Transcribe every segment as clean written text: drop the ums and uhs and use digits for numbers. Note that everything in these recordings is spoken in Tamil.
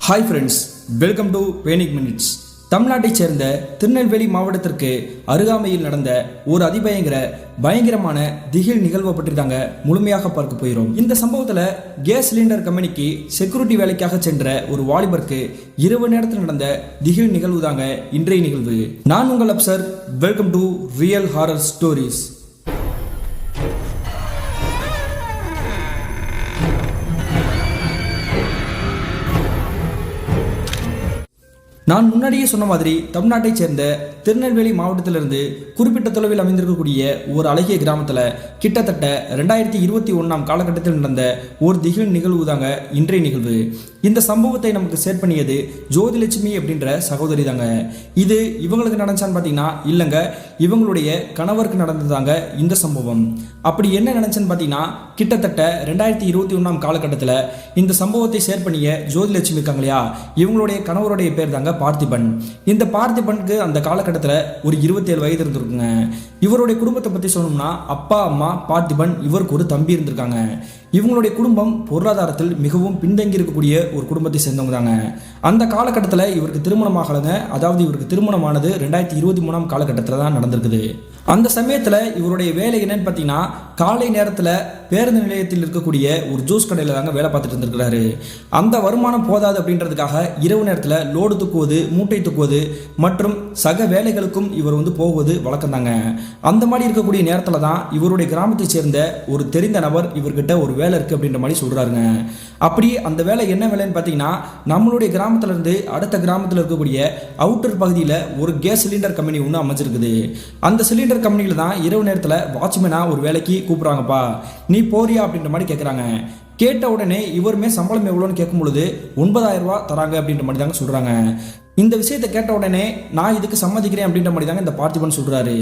ஹாய் ஃப்ரெண்ட்ஸ், வெல்கம் டு வேனிக் மினிட்ஸ். தமிழ்நாட்டைச் சேர்ந்த திருநெல்வேலி மாவட்டத்திற்கு அருகாமையில் நடந்த ஒரு பயங்கரமான திகில் நிகழ்வை பற்றி தாங்க முழுமையாக பார்க்க போகிறோம். இந்த சம்பவத்தில் கேஸ் சிலிண்டர் கம்பெனிக்கு செக்யூரிட்டி வேலைக்காக சென்ற ஒரு வாலிபருக்கு இரவு நேரத்தில் நடந்த திகில் நிகழ்வு தாங்க இன்றைய நிகழ்வு. நான் உங்கள் Afsar. Welcome to real horror stories. நான் முன்னாடியே சொன்ன மாதிரி தமிழ்நாட்டைச் சேர்ந்த திருநெல்வேலி மாவட்டத்திலிருந்து குறிப்பிட்ட தொலைவில் அமைந்திருக்கக்கூடிய ஒரு அழகிய கிராமத்தில் கிட்டத்தட்ட 2021 காலகட்டத்தில் நடந்த ஒரு திகில் நிகழ்வு தாங்க இன்றைய நிகழ்வு. இந்த சம்பவத்தை நமக்கு ஷேர் பண்ணியது ஜோதிலட்சுமி அப்படின்ற சகோதரி தாங்க. இது இவங்களுக்கு நடந்துச்சான்னு பார்த்தீங்கன்னா இல்லைங்க, இவங்களுடைய கணவருக்கு நடந்ததாங்க இந்த சம்பவம். அப்படி என்ன நடந்துச்சுன்னு பார்த்தீங்கன்னா கிட்டத்தட்ட 2021 காலகட்டத்தில் இந்த சம்பவத்தை ஷேர் பண்ணிய ஜோதிலட்சுமி இருக்காங்க இல்லையா, இவங்களுடைய கணவருடைய பேர் தாங்க பார்த்திபன். இந்த பார்த்திபனுக்கு அந்த காலகட்டத்தில் ஒரு 27 வயது இருந்திருக்குங்க. இவருடைய குடும்பத்தை பற்றி சொல்லணும்னா அப்பா, அம்மா, பார்த்திபன், இவருக்கு ஒரு தம்பி இருந்திருக்காங்க. இவங்களுடைய குடும்பம் பொருளாதாரத்தில் மிகவும் பின்தங்கி இருக்கக்கூடிய ஒரு குடும்பத்தை சேர்ந்தவங்க தாங்க. அந்த காலகட்டத்தில் இவருக்கு திருமணமாகலங்க. அதாவது இவருக்கு திருமணமானது 2023 காலகட்டத்தில் தான் நடந்திருக்குது. அந்த சமயத்தில் இவருடைய வேலை என்னன்னு பார்த்தீங்கன்னா காலை நேரத்தில் பேருந்து நிலையத்தில் இருக்கக்கூடிய ஒரு ஜூஸ் கடையில் தாங்க வேலை பார்த்துட்டு இருந்திருக்கிறாரு. அந்த வருமானம் போதாது அப்படின்றதுக்காக இரவு நேரத்தில் லோடு தூக்குவது, மூட்டை தூக்குவது மற்றும் சக வேலைகளுக்கும் இவர் போவது வழக்கம் தாங்க. அந்த மாதிரி இருக்கக்கூடிய நேரத்தில் தான் இவருடைய கிராமத்தை சேர்ந்த ஒரு தெரிந்த நபர் இவர்கிட்ட ஒரு வேலை இருக்குது அப்படின்ற மாதிரி சொல்கிறாருங்க. அப்படி அந்த வேலை என்ன வேலைன்னு பார்த்தீங்கன்னா நம்மளுடைய கிராமத்திலிருந்து அடுத்த கிராமத்தில் இருக்கக்கூடிய அவுட்டர் பகுதியில் ஒரு கேஸ் சிலிண்டர் கம்பெனி ஒன்று அமைஞ்சிருக்குது. அந்த சிலிண்டர் கம்பெனியில் தான் இரவு நேரத்தில் வாட்ச்மேனா ஒரு வேலைக்கு கூப்பிட்றாங்கப்பா, நீ போறியா அப்படின்ற மாதிரி கேட்குறாங்க. கேட்ட உடனே இவருமே சம்பளம் எவ்வளோன்னு கேட்கும் பொழுது 9,000 ரூபா தராங்க அப்படின்ற மாதிரி தாங்க சொல்கிறாங்க. இந்த விஷயத்தை கேட்ட உடனே நான் இதுக்கு சம்மதிக்கிறேன் அப்படின்ற மாதிரி தாங்க இந்த பார்த்திபன் சொல்கிறாரு.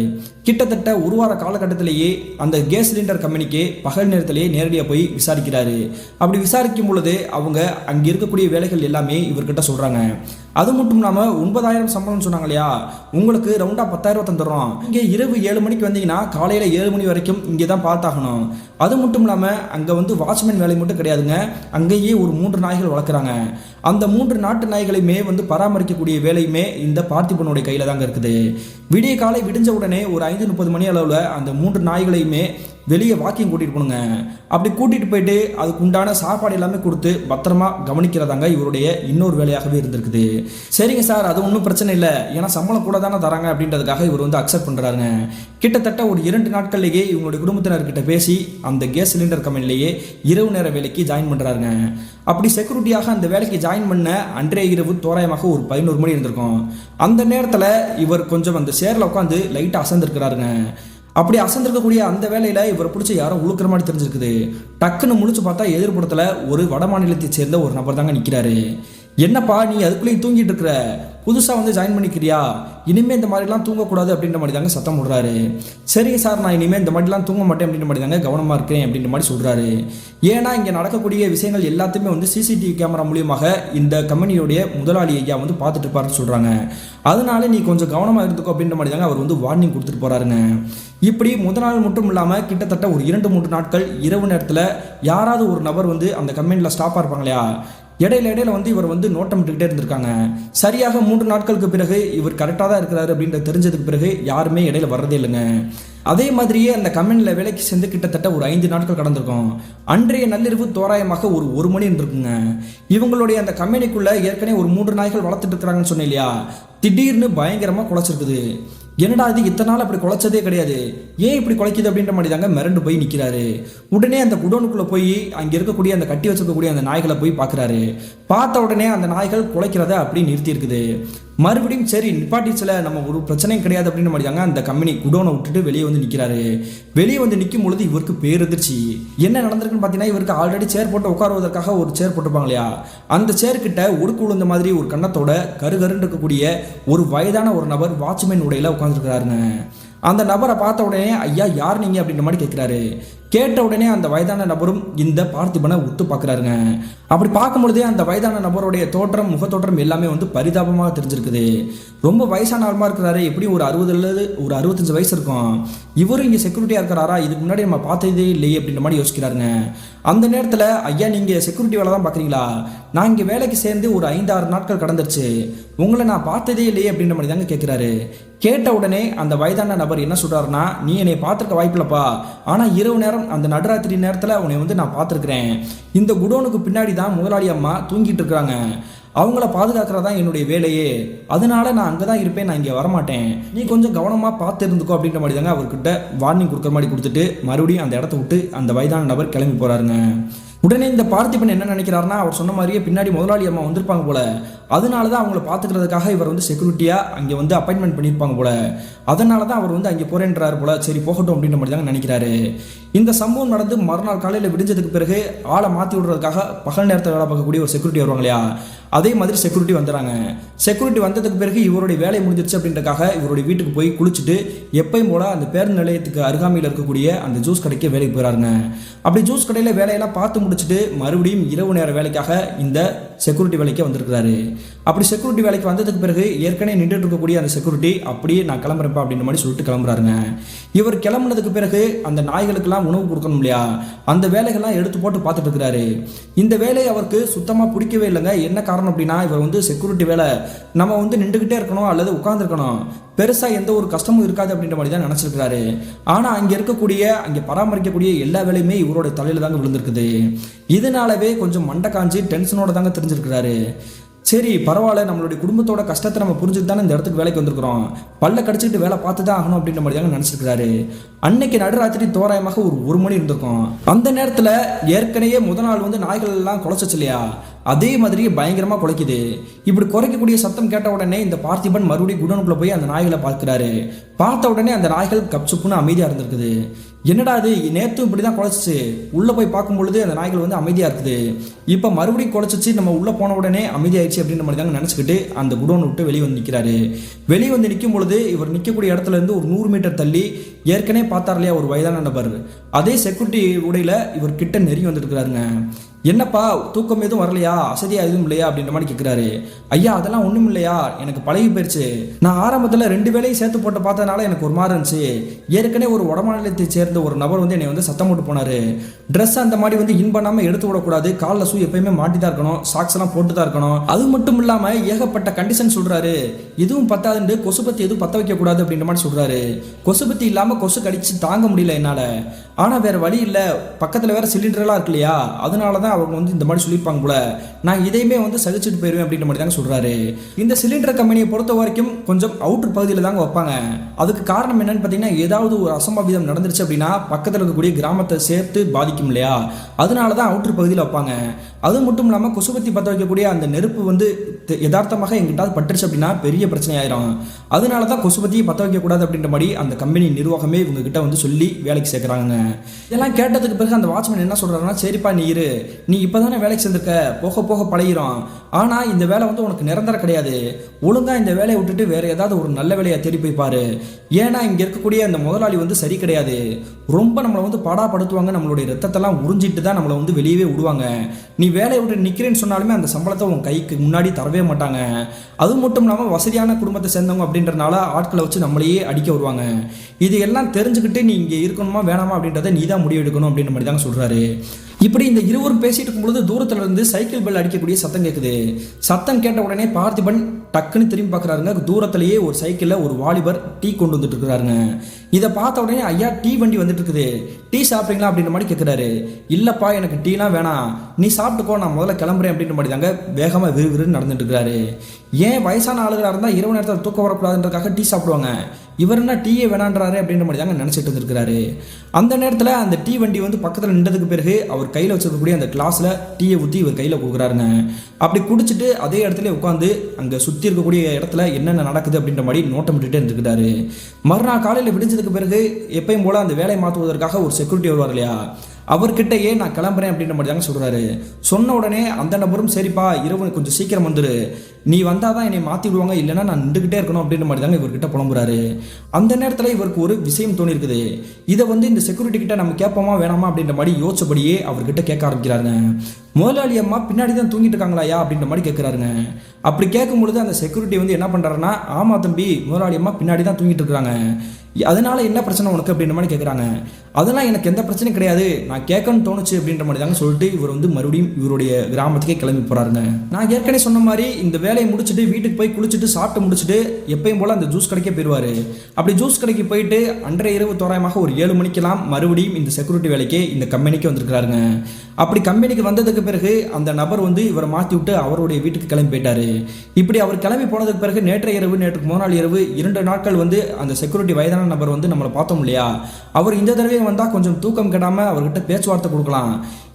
கிட்டத்தட்ட ஒரு வார காலகட்டத்திலேயே அந்த கேஸ் சிலிண்டர் கம்பெனிக்கு பகல் நேரத்திலேயே நேரடியாக போய் விசாரிக்கிறாரு. அப்படி விசாரிக்கும் பொழுது அவங்க அங்கே இருக்கக்கூடிய வேலைகள் எல்லாமே இவர்கிட்ட சொல்கிறாங்க. அது மட்டும் இல்லாமல் 9,000 சம்பளம் சொன்னாங்க இல்லையா, உங்களுக்கு ரவுண்டாக 10,000 தந்துடுறோம். இங்கே இரவு 7 மணிக்கு வந்தீங்கன்னா காலையில் 7 மணி வரைக்கும் இங்கே தான் பார்த்தாகணும். அது மட்டும் இல்லாமல் அங்கே வாட்ச்மேன் வேலை மட்டும் கிடையாதுங்க, அங்கேயே ஒரு 3 நாய்கள் வளர்க்குறாங்க. அந்த 3 நாட்டு நாய்களையுமே பராமரிக்கக்கூடிய வேலையுமே இந்த பார்த்திபனுடைய கையில் தாங்க இருக்குது. விடிய காலை விடிஞ்ச உடனே ஒரு 5:30 மணி அளவில் அந்த 3 நாய்களையுமே வெளியே வாக்கிங் கூட்டிகிட்டு போனுங்க. அப்படி கூட்டிகிட்டு போயிட்டு அதுக்கு உண்டான சாப்பாடு எல்லாமே கொடுத்து பத்திரமா கவனிக்கிறதாங்க இவருடைய இன்னொரு வேலையாகவே இருந்திருக்குது. சரிங்க சார், அது ஒன்றும் பிரச்சனை இல்லை, ஏன்னா சம்பளம் கூட தானே தராங்க அப்படின்றதுக்காக இவர் அக்செப்ட் பண்ணுறாருங்க. கிட்டத்தட்ட ஒரு 2 நாட்கள்லேயே இவங்களுடைய குடும்பத்தினர்கிட்ட பேசி அந்த கேஸ் சிலிண்டர் கம்பெனிலேயே இரவு நேர வேலைக்கு ஜாயின் பண்ணுறாருங்க. அப்படி செக்யூரிட்டியாக அந்த வேலைக்கு ஜாயின் பண்ண அன்றைய இரவு தோராயமாக ஒரு 11 மணி இருந்திருக்கும். அந்த நேரத்தில் இவர் கொஞ்சம் அந்த சேரில் உட்காந்து லைட்டாக அசந்திருக்கிறாருங்க. அப்படி அசந்திருக்கக்கூடிய அந்த வேலையில இவரை பிடிச்ச யாரும் உழுக்கிற மாதிரி தெரிஞ்சிருக்குது. டக்குன்னு முடிச்சு பார்த்தா எதிர்ப்புறத்துல ஒரு வட மாநிலத்தை சேர்ந்த ஒரு நபர் தாங்க நிற்கிறாரு. என்னப்பா நீ அதுக்குள்ளேயும் தூங்கிட்டு இருக்கிற, புதுசாக ஜாயின் பண்ணிக்கிறியா, இனிமேல் இந்த மாதிரிலாம் தூங்கக்கூடாது அப்படின்ற மாதிரி தாங்க சத்தம் போடுறாரு. சரிங்க சார், நான் இனிமேல் இந்த மாதிரிலாம் தூங்க மாட்டேன் அப்படின்ற மாதிரி தாங்க கவனமாக இருக்கேன் அப்படின்ற மாதிரி சொல்கிறாரு. ஏன்னா இங்கே நடக்கக்கூடிய விஷயங்கள் எல்லாத்தையுமே சிசிடிவி கேமரா மூலியமாக இந்த கம்பெனியுடைய முதலாளி ஐயா பார்த்துட்டு இருப்பாருன்னு சொல்கிறாங்க. அதனால நீ கொஞ்சம் கவனமாக இருந்துக்கோ அப்படின்ற மாதிரி தாங்க அவர் வார்னிங் கொடுத்துட்டு போகிறாருங்க. இப்படி முதல் நாள் மட்டும் இல்லாமல் கிட்டத்தட்ட ஒரு 2-3 நாட்கள் இரவு நேரத்தில் யாராவது ஒரு நபர் அந்த கம்பெனியில் ஸ்டாப்பாக இருப்பாங்க இல்லையா, இடையில இவர் நோட்டம் விட்டுக்கிட்டே இருந்திருக்காங்க. சரியாக 3 நாட்களுக்கு பிறகு இவர் கரெக்டாக தான் இருக்கிறாரு அப்படின்றது தெரிஞ்சதுக்கு பிறகு யாருமே இடையில வர்றதே இல்லைங்க. அதே மாதிரியே அந்த கம்பெனியில் வேலைக்கு சேர்ந்து கிட்டத்தட்ட ஒரு 5 நாட்கள் கடந்திருக்கும். அன்றைய நள்ளிரவு தோராயமாக ஒரு 1 மணி இருந்திருக்குங்க. இவங்களுடைய அந்த கம்பெனிக்குள்ள ஏற்கனவே ஒரு 3 நாய்கள் வளர்த்துட்டு இருக்கிறாங்கன்னு சொன்னேன் இல்லையா, திடீர்னு பயங்கரமாக குலைச்சிருக்குது. என்னடா இது இத்தனை நாள் அப்படி குலைச்சதே கிடையாது, ஏன் இப்படி குலைக்குது அப்படின்ற மாதிரி தாங்க மிரண்டு போய் நிற்கிறாரு. உடனே அந்த குடோனுக்குள்ளே போய் அங்கே இருக்கக்கூடிய அந்த கட்டி வச்சிருக்கக்கூடிய அந்த நாய்களை போய் பார்க்குறாரு. பார்த்த உடனே அந்த நாய்கள் குலைக்கிறத அப்படி நிறுத்தி இருக்குது. மறுபடியும் சரி நிப்பாட்டிச்சில் நம்ம ஒரு பிரச்சனையும் கிடையாது அப்படின்ற மாதிரி தாங்க அந்த கம்பெனி குடோனை விட்டுட்டு வெளியே நிற்கிறாரு. வெளியே நிற்கும் பொழுது இவருக்கு பேரதிர்ச்சி. என்ன நடந்திருக்குன்னு பார்த்தீங்கன்னா இவருக்கு ஆல்ரெடி சேர் போட்டு உட்காருவதற்காக ஒரு சேர் போட்டிருப்பாங்க இல்லையா, அந்த சேர்கிட்ட ஒடுக்கு விழுந்த மாதிரி ஒரு கன்னத்தோட கருகருன்னு இருக்கக்கூடிய ஒரு வயதான ஒரு நபர் வாட்ச்மேன் உடையில உட்காந்துருக்கிறாருங்க. அந்த நபரை பார்த்த உடனே ஐயா யார் நீங்கள் அப்படின்ற மாதிரி கேட்குறாரு. கேட்ட உடனே அந்த வயதான நபரும் இந்த பார்த்திபனை உத்து பார்க்குறாருங்க. அப்படி பார்க்கும்பொழுதே அந்த வயதான நபருடைய தோற்றம், முகத்தோற்றம் எல்லாமே வந்து பரிதாபமாக தெரிஞ்சிருக்குது. ரொம்ப வயசான ஆளுமா இருக்கிறாரு, எப்படியும் ஒரு 60 அல்லது ஒரு 65 வயசு இருக்கும். இவரும் இங்கே செக்யூரிட்டியாக இருக்கிறாரா, இதுக்கு முன்னாடி நம்ம பார்த்ததே இல்லையே அப்படின்ற மாதிரி யோசிக்கிறாருங்க. அந்த நேரத்தில், ஐயா நீங்கள் செக்யூரிட்டி வேலை தான் பார்க்குறீங்களா? நான் இங்கே வேலைக்கு சேர்ந்து ஒரு 5-6 நாட்கள் கடந்துருச்சு, உங்களை நான் பார்த்ததே இல்லையே அப்படின்ற மாதிரி தாங்க கேட்குறாரு. கேட்ட உடனே அந்த வயதான நபர் என்ன சொல்கிறாருன்னா, நீ என்னை பார்த்துருக்க வாய்ப்பில்லப்பா, ஆனால் இரவு நேரம் அந்த நடுராத்திரி நேரத்தில் உன்னை வந்து நான் பார்த்துருக்குறேன். இந்த குடோனுக்கு பின்னாடி தான் முதலாளி அம்மா தூங்கிட்டு இருக்கிறாங்க, அவங்கள பாதுகாக்கிறதா என்னுடைய வேலையே, அதனால நான் அங்கே தான் இருப்பேன், நான் இங்கே வரமாட்டேன், நீ கொஞ்சம் கவனமாக பார்த்து இருந்துக்கோ அப்படின்ற மாதிரி தாங்க அவர்கிட்ட வார்னிங் கொடுக்குற மாதிரி கொடுத்துட்டு மறுபடியும் அந்த இடத்த விட்டு அந்த வயதான நபர் கிளம்பி போகிறாருங்க. உடனே இந்த பார்த்திபன் என்ன நினைக்கிறாருன்னா, அவர் சொன்ன மாதிரியே பின்னாடி முதலாளி அம்மா வந்திருப்பாங்க போல, அதனால தான் அவங்கள பார்த்துக்கிறதுக்காக இவர் வந்து செக்யூரிட்டியாக அங்கே வந்து அப்பாயின்மெண்ட் பண்ணியிருப்பாங்க போல, அதனால தான் அவர் வந்து அங்கே போறேன்றாரு போல, சரி போகட்டும் அப்படின்ற மாதிரி தாங்க நினைக்கிறாரு. இந்த சம்பவம் நடந்து மறுநாள் காலையில் விடிஞ்சதுக்கு பிறகு ஆளை மாற்றி விடுறதுக்காக பகல் நேரத்தை வேலை பார்க்கக்கூடிய ஒரு செக்யூரிட்டி வருவாங்க இல்லையா, அதே மாதிரி செக்யூரிட்டி வந்துடுறாங்க. செக்யூரிட்டி வந்ததுக்கு பிறகு இவருடைய வேலை முடிஞ்சிருச்சு அப்படின்றக்காக இவருடைய வீட்டுக்கு போய் குளிச்சுட்டு எப்பயும் போல அந்த பேருந்து நிலையத்துக்கு அருகாமையில் இருக்கக்கூடிய அந்த ஜூஸ் கடைக்கு வேலைக்கு போயிறாருங்க. அப்படி ஜூஸ் கடையில் வேலையெல்லாம் பார்த்து முடிச்சுட்டு மறுபடியும் இரவு நேர வேலைக்காக இந்த செக்யூரிட்டி வேலைக்கு வந்திருக்கிறாரு. அப்படி செக்யூரிட்டி வேலைக்கு வந்ததுக்கு பிறகு ஏற்கனவே நின்றுட்டு இருக்கக்கூடிய அந்த செக்யூரிட்டி அப்படியே நான் கிளம்புறேன்ப்பா அப்படின்ற மாதிரி சொல்லிட்டு கிளம்புறாருங்க. இவர் கிளம்புனதுக்கு பிறகு அந்த நாய்களுக்கெல்லாம் உணவு கொடுக்கணும் இல்லையா, அந்த வேலைகள்லாம் எடுத்து போட்டு பார்த்துட்டு இருக்கிறாரு. இந்த வேலையை அவருக்கு சுத்தமாக பிடிக்கவே இல்லைங்க. என்ன காரணம் அப்படின்னா, இவர் வந்து செக்யூரிட்டி வேலை, நம்ம வந்து நின்றுக்கிட்டே இருக்கணும் அல்லது உட்காந்துருக்கணும், பெருசாக எந்த ஒரு கஷ்டமும் இருக்காது அப்படின்ற மாதிரி தான் நினச்சிருக்கிறாரு. ஆனால் அங்கே பராமரிக்கக்கூடிய எல்லா வேலையுமே இவரோட தலையில் தாங்க விழுந்திருக்குது. இதனாலவே கொஞ்சம் மண்டை காஞ்சி டென்ஷனோட தாங்க தெரிஞ்சிருக்கிறாரு. சரி பரவாயில்ல, நம்மளுடைய குடும்பத்தோட கஷ்டத்தை நம்ம புரிஞ்சுட்டு தானே இந்த இடத்துக்கு வேலைக்கு வந்திருக்கிறோம், பல்ல கடிச்சிட்டு வேலை பார்த்து தான் ஆகணும் அப்படின்ற மாதிரி தாங்க நினச்சிருக்கிறாரு. அன்னைக்கு நடுராத்திரி தோராயமாக ஒரு மணி இருந்திருக்கும். அந்த நேரத்தில் ஏற்கனவே முதல் நாள் வந்து நாய்கள் எல்லாம் குலைச்சிச்சு இல்லையா, அதே மாதிரி பயங்கரமாக குலைக்குது. இப்படி குறைக்கக்கூடிய சத்தம் கேட்ட உடனே இந்த பார்த்திபன் மறுபடியும் குடோனுக்குள்ள போய் அந்த நாய்களை பார்க்குறாரு. பார்த்த உடனே அந்த நாய்கள் கப்சுப்புன்னு அமைதியாக இருந்திருக்குது. என்னடா அது, நேற்றும் இப்படி தான் குலைச்சிச்சு, உள்ளே போய் பார்க்கும் பொழுது அந்த நாய்கள் வந்து அமைதியாக இருக்குது, இப்போ மறுபடியும் குலைச்சிச்சு, நம்ம உள்ளே போன உடனே அமைதியாயிடுச்சு அப்படின்ற மாதிரி தாங்க நினச்சிக்கிட்டு அந்த குடோன் விட்டு வெளியே வந்து நிற்கிறாரு. வெளியே வந்து நிற்கும் பொழுது இவர் நிற்கக்கூடிய இடத்துல இருந்து ஒரு 100 மீட்டர் தள்ளி ஏற்கனவே பார்த்தார் இல்லையா ஒரு வயதான நபர், அதே செக்யூரிட்டி உடையில இவர் கிட்ட நெருங்கி வந்துருக்கிறாருங்க. என்னப்பா தூக்கம் எதுவும் வரலையா, அசதியா எதுவும் இல்லையா அப்படின்ற மாதிரி கேட்குறாரு. ஐயா அதெல்லாம் ஒன்றும் இல்லையா, எனக்கு பழகி போயிடுச்சு, நான் ஆரம்பத்தில் 2 வேலையும் சேர்த்து போட்டு பார்த்ததுனால எனக்கு ஒரு மாதிரி இருந்துச்சு. ஏற்கனவே ஒரு வடமாநிலத்தை சேர்ந்த ஒரு நபர் வந்து என்னை வந்து சத்தம் போட்டு போனார், ட்ரெஸ் அந்த மாதிரி வந்து இன் பண்ணாமல் எடுத்து விடக்கூடாது, காலில் ஷூ எப்பயுமே மாட்டி தான் இருக்கணும், சாக்ஸ் எல்லாம் போட்டு தான் இருக்கணும், அது மட்டும் இல்லாமல் ஏகப்பட்ட கண்டிஷன் சொல்கிறாரு, இதுவும் பத்தாதுண்டு கொசுபத்தி எதுவும் பற்ற வைக்கக்கூடாது அப்படின்ற மாதிரி சொல்கிறாரு. கொசுபத்தி இல்லாமல் கொசு கடிச்சு தாங்க முடியல என்னால், ஆனால் வேறு வழி இல்லை, பக்கத்தில் வேறு சிலிண்டரெல்லாம் இருக்கு இல்லையா, அதனால தான் அவங்க வந்து இந்த மாதிரி சொல்லியிருப்பாங்க போல, நான் இதையுமே வந்து சகிச்சுட்டு போயிடுவேன் அப்படின்ற மாதிரி தாங்க சொல்கிறாரு. இந்த சிலிண்டர் கம்பெனியை பொறுத்த வரைக்கும் கொஞ்சம் அவுட்டர் பகுதியில் தாங்க வைப்பாங்க. அதுக்கு காரணம் என்னன்னு பார்த்தீங்கன்னா, ஏதாவது ஒரு அசம்பாவிதம் நடந்துருச்சு அப்படின்னா பக்கத்தில் இருக்கக்கூடிய கிராமத்தை சேர்த்து பாதிக்கும் இல்லையா, அதனால தான் அவுட்டர் பகுதியில் வைப்பாங்க. அது மட்டும் இல்லாமல் கொசுபத்தி பற்ற வைக்கக்கூடிய அந்த நெருப்பு வந்து யதார்த்தமாக எங்கிட்டாவது பட்டுருச்சு அப்படின்னா பெரிய பிரச்சனை ஆயிரும், அதனால தான் கொசுபத்தியை பற்ற வைக்கக்கூடாது அப்படின்ற மாதிரி அந்த கம்பெனி நிர்வாகமே இவங்க கிட்ட வந்து சொல்லி வேலைக்கு சேர்க்குறாங்க. இதெல்லாம் கேட்டதுக்கு பிறகு அந்த வாட்ச்மேன் என்ன சொல்கிறாருன்னா, சரிப்பா நீ இப்போ தானே வேலைக்கு சேர்ந்துருக்க, போக போக பழகிறோம், ஆனால் இந்த வேலை வந்து உனக்கு நிரந்தரம் கிடையாது, ஒழுங்காக இந்த வேலையை விட்டுட்டு வேறு ஏதாவது ஒரு நல்ல வேலையை தேடி போய் பாரு, ஏன்னா இங்கே இருக்கக்கூடிய அந்த முதலாளி வந்து சரி கிடையாது, ரொம்ப நம்மளை வந்து பாடாப்படுத்துவாங்க, நம்மளுடைய ரத்தத்தெல்லாம் உறிஞ்சிட்டு தான் நம்மளை வந்து வெளியவே விடுவாங்க, நீ வேலையை விட்டு நிற்கிறேன்னு சொன்னாலுமே அந்த சம்பளத்தை உன் கைக்கு முன்னாடி தரவே மாட்டாங்க, அது மட்டும் இல்லாமல் வசதியான குடும்பத்தை சேர்ந்தவங்க அப்படின்றனால ஆட்களை வச்சு நம்மளையே அடிக்க வருவாங்க, இது எல்லாம் தெரிஞ்சுக்கிட்டு நீ இங்கே இருக்கணுமா வேணாமா அப்படின்றத நீ தான் முடிவு எடுக்கணும் அப்படின்ற மாதிரி தாங்க சொல்கிறாரு. இப்படி இந்த இருவரும் பேசிட்டு இருக்கும்பொழுது தூரத்துல இருந்து சைக்கிள் பெல் அடிக்கக்கூடிய சத்தம் கேட்குது. சத்தம் கேட்ட உடனே பார்த்திபன் டக்குன்னு திரும்பி பார்க்குறாருங்க. தூரத்திலேயே ஒரு சைக்கிளில் ஒரு வாலிபர் டீ கொண்டு வந்துட்டு இருக்கிறாருங்க. இதை பார்த்த உடனே, ஐயா டீ வண்டி வந்துட்டு இருக்குது, டீ சாப்பிட்றீங்களா அப்படின்ற மாதிரி கேட்குறாரு. இல்லைப்பா எனக்கு டீலாம் வேணாம், நீ சாப்பிட்டுக்கோ, நான் முதல்ல கிளம்புறேன் அப்படின்ற மாதிரி தாங்க வேகமாக விறுவிறுன்னு நடந்துட்டு இருக்கிறாரு. ஏன் வயசான ஆளுகளாக இருந்தால் இரவு நேரத்தில் தூக்கம் வரக்கூடாதுன்றதுக்காக டீ சாப்பிடுவாங்க, இவர் என்ன டீயே வேணான்றாரு அப்படின்ற மாதிரி தாங்க நினச்சிட்டு இருந்திருக்கிறாரு. அந்த நேரத்தில் அந்த டீ வண்டி வந்து பக்கத்தில் நின்றதுக்கு பிறகு அவர் கையில் வச்சிருக்கக்கூடிய அந்த கிளாஸில் டீயை ஊற்றி இவர் கையில் கொடுக்குறாருங்க. அப்படி குடிச்சிட்டு அதே இடத்துல உட்காந்து அங்கே சுற்றி இருக்கக்கூடிய இடத்துல என்னென்ன நடக்குது அப்படின்ற மாதிரி நோட்டம் விட்டுட்டே இருந்துக்கிட்டாரு. மறுநாள் காலையில் விடிஞ்சதுக்கு பிறகு எப்பயும் போல் அந்த வேலையை மாற்றுவதற்காக ஒரு செக்யூரிட்டி வருவார் இல்லையா, அவர்கிட்டயே நான் கிளம்புறேன் அப்படின்ற மாதிரி தாங்க சொல்கிறாரு. சொன்ன உடனே அந்த நபரும் சரிப்பா இரவு கொஞ்சம் சீக்கிரம் வந்துரு, நீ வந்தால் தான் என்னை மாற்றி விடுவாங்க, இல்லைன்னா நான் நின்றுக்கிட்டே இருக்கணும் அப்படின்ற மாதிரி தாங்க இவர்கிட்ட புலம்புறாரு. அந்த நேரத்தில் இவருக்கு ஒரு விஷயம் தோணிருக்குது. இதை இந்த செக்யூரிட்டி கிட்ட நம்ம கேட்போமா வேணாமா அப்படின்ற மாதிரி யோசிச்சபடியே அவர்கிட்ட கேட்க ஆரம்பிக்கிறாருங்க. முதலாளி அம்மா பின்னாடி தான் தூங்கிட்டு இருக்காங்களாயா அப்படின்ற மாதிரி கேட்குறாருங்க. அப்படி கேட்கும் பொழுது அந்த செக்யூரிட்டி என்ன பண்ணுறாருன்னா, ஆமா தம்பி முதலாளி அம்மா பின்னாடி தான் தூங்கிட்டு இருக்கிறாங்க, அதனால என்ன பிரச்சனை உனக்கு அப்படின்ற மாதிரி கேட்குறாங்க. அதெல்லாம் எனக்கு எந்த பிரச்சனையும் கிடையாது, நான் கேட்கணும்னு தோணுச்சு அப்படின்ற மாதிரி தாங்க சொல்லிட்டு இவர் மறுபடியும் இவருடைய கிராமத்துக்கே கிளம்பி போறாருங்க. நான் ஏற்கனவே சொன்ன மாதிரி இந்த வேலையை முடிச்சுட்டு வீட்டுக்கு போய் குளிச்சுட்டு சாப்பிட்டு முடிச்சுட்டு எப்பயும் போல அந்த ஜூஸ் கடைக்கே போயிடுவாரு. அப்படி ஜூஸ் கடைக்கு போயிட்டு அன்றைய இரவு தோராயமாக ஒரு 7 மணிக்கெல்லாம் மறுபடியும் இந்த செக்யூரிட்டி வேலைக்கு இந்த கம்பெனிக்கு வந்திருக்கிறாருங்க. அப்படி கம்பெனிக்கு வந்ததுக்கு பிறகு அந்த நபர் இவரை மாற்றி விட்டு அவருடைய வீட்டுக்கு கிளம்பி போயிட்டாரு. இப்படி அவர் கிளம்பி போனதுக்கு பிறகு நேற்றைய இரவு நேற்றுக்கு முன்னாள் இரவு 2 நாட்கள் அந்த செக்யூரிட்டி வயதான நபர் நம்மளை பார்த்தோம் இல்லையா, அவர் இந்த தடவை வந்தா கொஞ்சம் தூக்கம் கெடாம அவர்கிட்ட பேச்சுவார்த்தை கொடுக்கலாம்,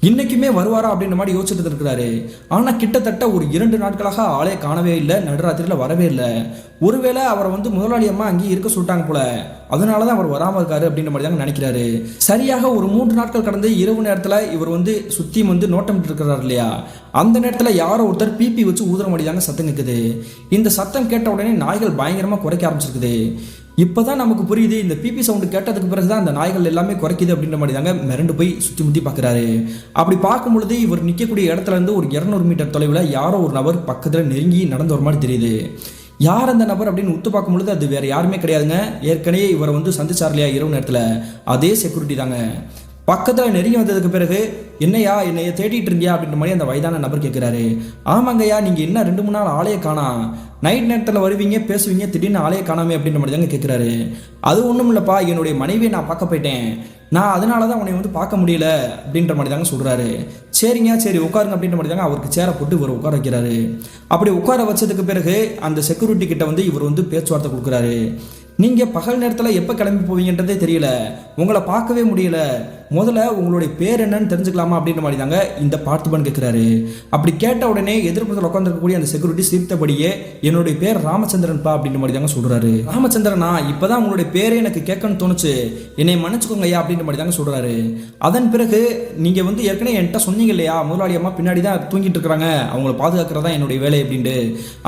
இன்னைக்குமே வருவாரா அப்படின்ற மாதிரி யோசிச்சுட்டு இருக்கிறாரு. ஆனா கிட்டத்தட்ட ஒரு 2 நாட்களாக ஆளே காணவே இல்லை, நடுராத்திரியில வரவே இல்லை. ஒருவேளை அவரை முதலாளி அம்மா அங்கேயே இருக்க சொல்லிட்டாங்க போல, அதனாலதான் அவர் வராம இருக்காரு அப்படின்ற மாதிரி தாங்க நினைக்கிறாரு. சரியாக ஒரு 3 நாட்கள் கடந்து இரவு நேரத்துல இவர் சுத்தி நோட்டம் இருக்கிறார் இல்லையா, அந்த நேரத்துல யாரோ ஒருத்தர் பிபி வச்சு ஊதுற மாதிரி தாங்க சத்தம் கேட்குது. இந்த சத்தம் கேட்ட உடனே நாய்கள் பயங்கரமா குறைக்க ஆரம்பிச்சிருக்குது. இப்போதான் நமக்கு புரியுது, இந்த பிபி சவுண்டு கேட்டதுக்கு பிறகுதான் அந்த நாய்கள் எல்லாமே குறைக்குது அப்படின்ற மாதிரி தாங்க மிரண்டு போய் சுற்றி முற்றி பார்க்குறாரு. அப்படி பார்க்கும் பொழுது இவர் நிற்கக்கூடிய இடத்துல இருந்து ஒரு 200 மீட்டர் தொலைவில் யாரோ ஒரு நபர் பக்கத்தில் நெருங்கி நடந்து வர மாதிரி தெரியுது. யார் அந்த நபர் அப்படின்னு உத்து பார்க்கும் பொழுது அது வேற யாருமே கிடையாதுங்க, ஏற்கனவே இவரை சந்திச்சார் இல்லையா இரவு நேரத்தில், அதே செக்யூரிட்டி தாங்க. பக்கத்தில் நெருங்கி வந்ததுக்கு பிறகு என்னையா என்னைய தேடிட்டு இருந்தியா அப்படின்ற மாதிரி அந்த வயதான நபர் கேட்குறாரு. ஆமாங்கய்யா, நீங்கள் என்ன 2-3 நாள் ஆளையே காணா, நைட் நேரத்தில் வருவீங்க பேசுவீங்க, திடீர்னு ஆளையே காணாமே அப்படின்ற மாதிரி தாங்க கேட்குறாரு. அது ஒன்றும் இல்லைப்பா, என்னுடைய மனைவியை நான் பார்க்க போயிட்டேன், நான் அதனால தான் உன்னை பார்க்க முடியல அப்படின்ற மாதிரி தாங்க சொல்கிறாரு. சரிங்க சரி உட்காருங்க அப்படின்ற மாதிரி தாங்க அவருக்கு சேரை போட்டு இவர் உட்கார வைக்கிறாரு. அப்படி உட்கார வச்சதுக்கு பிறகு அந்த செக்யூரிட்டி கிட்ட இவர் பேச்சுவார்த்தை கொடுக்குறாரு. நீங்கள் பகல் நேரத்தில் எப்போ கிளம்பி போவீங்கன்றதே தெரியல, உங்களை பார்க்கவே முடியல, முதல்ல உங்களுடைய பேர் என்னன்னு தெரிஞ்சுக்கலாமா அப்படின்ற மாதிரி தாங்க இந்த பார்த்திபன் கேட்குறாரு. அப்படி கேட்ட உடனே எதிர்ப்புறத்தில் உட்காந்துருக்கக்கூடிய அந்த செக்யூரிட்டி சிரித்தபடியே என்னுடைய பேர் ராமச்சந்திரன்பா அப்படின்ற மாதிரி தாங்க சொல்கிறாரு. ராமச்சந்திரனா, இப்போதான் உங்களுடைய பேரே எனக்கு கேட்கணும்னு தோணுச்சு, என்னை மன்னிச்சுக்கோங்க ஐயா அப்படின்ற மாதிரி தாங்க சொல்கிறாரு. அதன் பிறகு நீங்கள் ஏற்கனவே என்கிட்ட சொன்னீங்க இல்லையா, முதலாளி அம்மா பின்னாடி தான் தூங்கிட்டு இருக்கிறாங்க, அவங்கள பாதுகாக்கிறதா என்னுடைய வேலை அப்படின்ட்டு,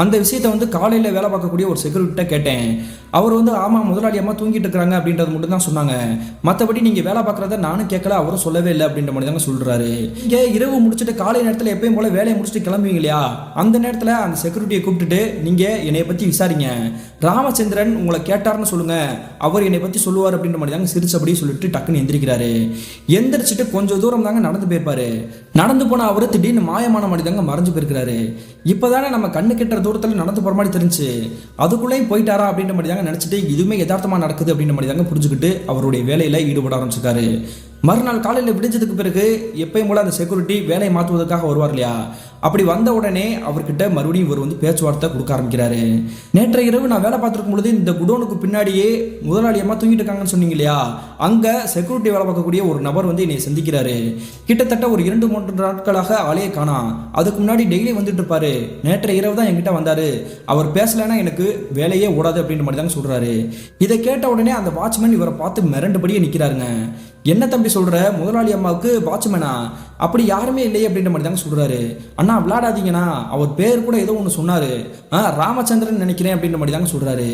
அந்த விஷயத்தை காலையில் வேலை பார்க்கக்கூடிய ஒரு செக்யூரிட்டிட்ட கேட்டேன். அவர் ஆமாம் முதலாளி அம்மா தூங்கிட்டு இருக்கிறாங்க அப்படின்றது மட்டும் தான் சொன்னாங்க, மற்றபடி நீங்கள் வேலை பார்க்குறத நானும் கேட்கல, அவரும் சொல்லவே இல்லை அப்படின்ற மாதிரி தாங்க சொல்கிறாரு. இங்கே இரவு முடிச்சுட்டு காலை நேரத்தில் எப்பயும் போல வேலையை முடிச்சுட்டு கிளம்புவீங்க இல்லையா, அந்த நேரத்தில் அந்த செக்யூரிட்டியை கூப்பிட்டுட்டு நீங்கள் என்னை பற்றி விசாரிங்க, ராமச்சந்திரன் உங்களை கேட்டார்னு சொல்லுங்க, அவர் என்னை பற்றி சொல்லுவார் அப்படின்ற மாதிரி தாங்க சிரிச்சபடி சொல்லிட்டு டக்குன்னு எந்திரிக்கிறாரு. எந்திரிச்சிட்டு கொஞ்சம் தூரம் தாங்க நடந்து போயிருப்பாரு. நடந்து போன அவர் திடீர்னு மாயமான மாதிரி தாங்க மறைஞ்சு போயிருக்கிறாரு. இப்போதானே நம்ம கண்ணு கெட்டுற தூரத்தில் நடந்து போகிற மாதிரி தெரிஞ்சு, அதுக்குள்ளேயும் போயிட்டாரா அப்படின்ற மாதிரி தாங்க நினச்சிட்டு இதுவுமே யதார்த்தமாக நடக்குது அப்படின்ற மாதிரி தாங்க புரிஞ்சுக்கிட்டு அவருடைய வேலையில் ஈடுபட ஆரம்பிச்சிருக்காரு. மறுநாள் காலையில் விடிஞ்சதுக்கு பிறகு எப்பயும் போல அந்த செக்யூரிட்டி வேலையை மாற்றுவதற்காக வருவார் இல்லையா, அப்படி வந்த உடனே அவர்கிட்ட மறுபடியும் இவர் பேச்சுவார்த்தை கொடுக்க ஆரம்பிக்கிறாரு. நேற்றைய இரவு நான் வேலை பார்த்துருக்கும் பொழுது இந்த குடோனுக்கு பின்னாடியே முதலாளி அம்மா தூங்கிட்டு இருக்காங்கன்னு சொன்னீங்க இல்லையா, அங்கே செக்யூரிட்டி வேலை பார்க்கக்கூடிய ஒரு நபர் என்னை சந்திக்கிறாரு. கிட்டத்தட்ட ஒரு 2-3 நாட்களாக ஆளையே காணா, அதுக்கு முன்னாடி டெய்லி வந்துட்டு இருப்பாரு, நேற்றைய இரவு தான் என்கிட்ட வந்தாரு, அவர் பேசலைன்னா எனக்கு வேலையே ஓடாது அப்படின்ற மாதிரி தாங்க சொல்றாரு. இதை கேட்ட உடனே அந்த வாட்ச்மேன் இவரை பார்த்து மிரண்டபடியே நிற்கிறாருங்க. என்ன தம்பி சொல்ற, முதலாளி அம்மாவுக்கு வாட்ச்மேனா, அப்படி யாருமே இல்லையே அப்படின்ற மாதிரி தாங்க சொல்றாரு. அண்ணா விளையாடாதீங்கண்ணா, அவர் பேர் கூட ஏதோ ஒன்று சொன்னாரு, ராமச்சந்திரன் நினைக்கிறேன் அப்படின்ற மாதிரி தாங்க சொல்றாரு.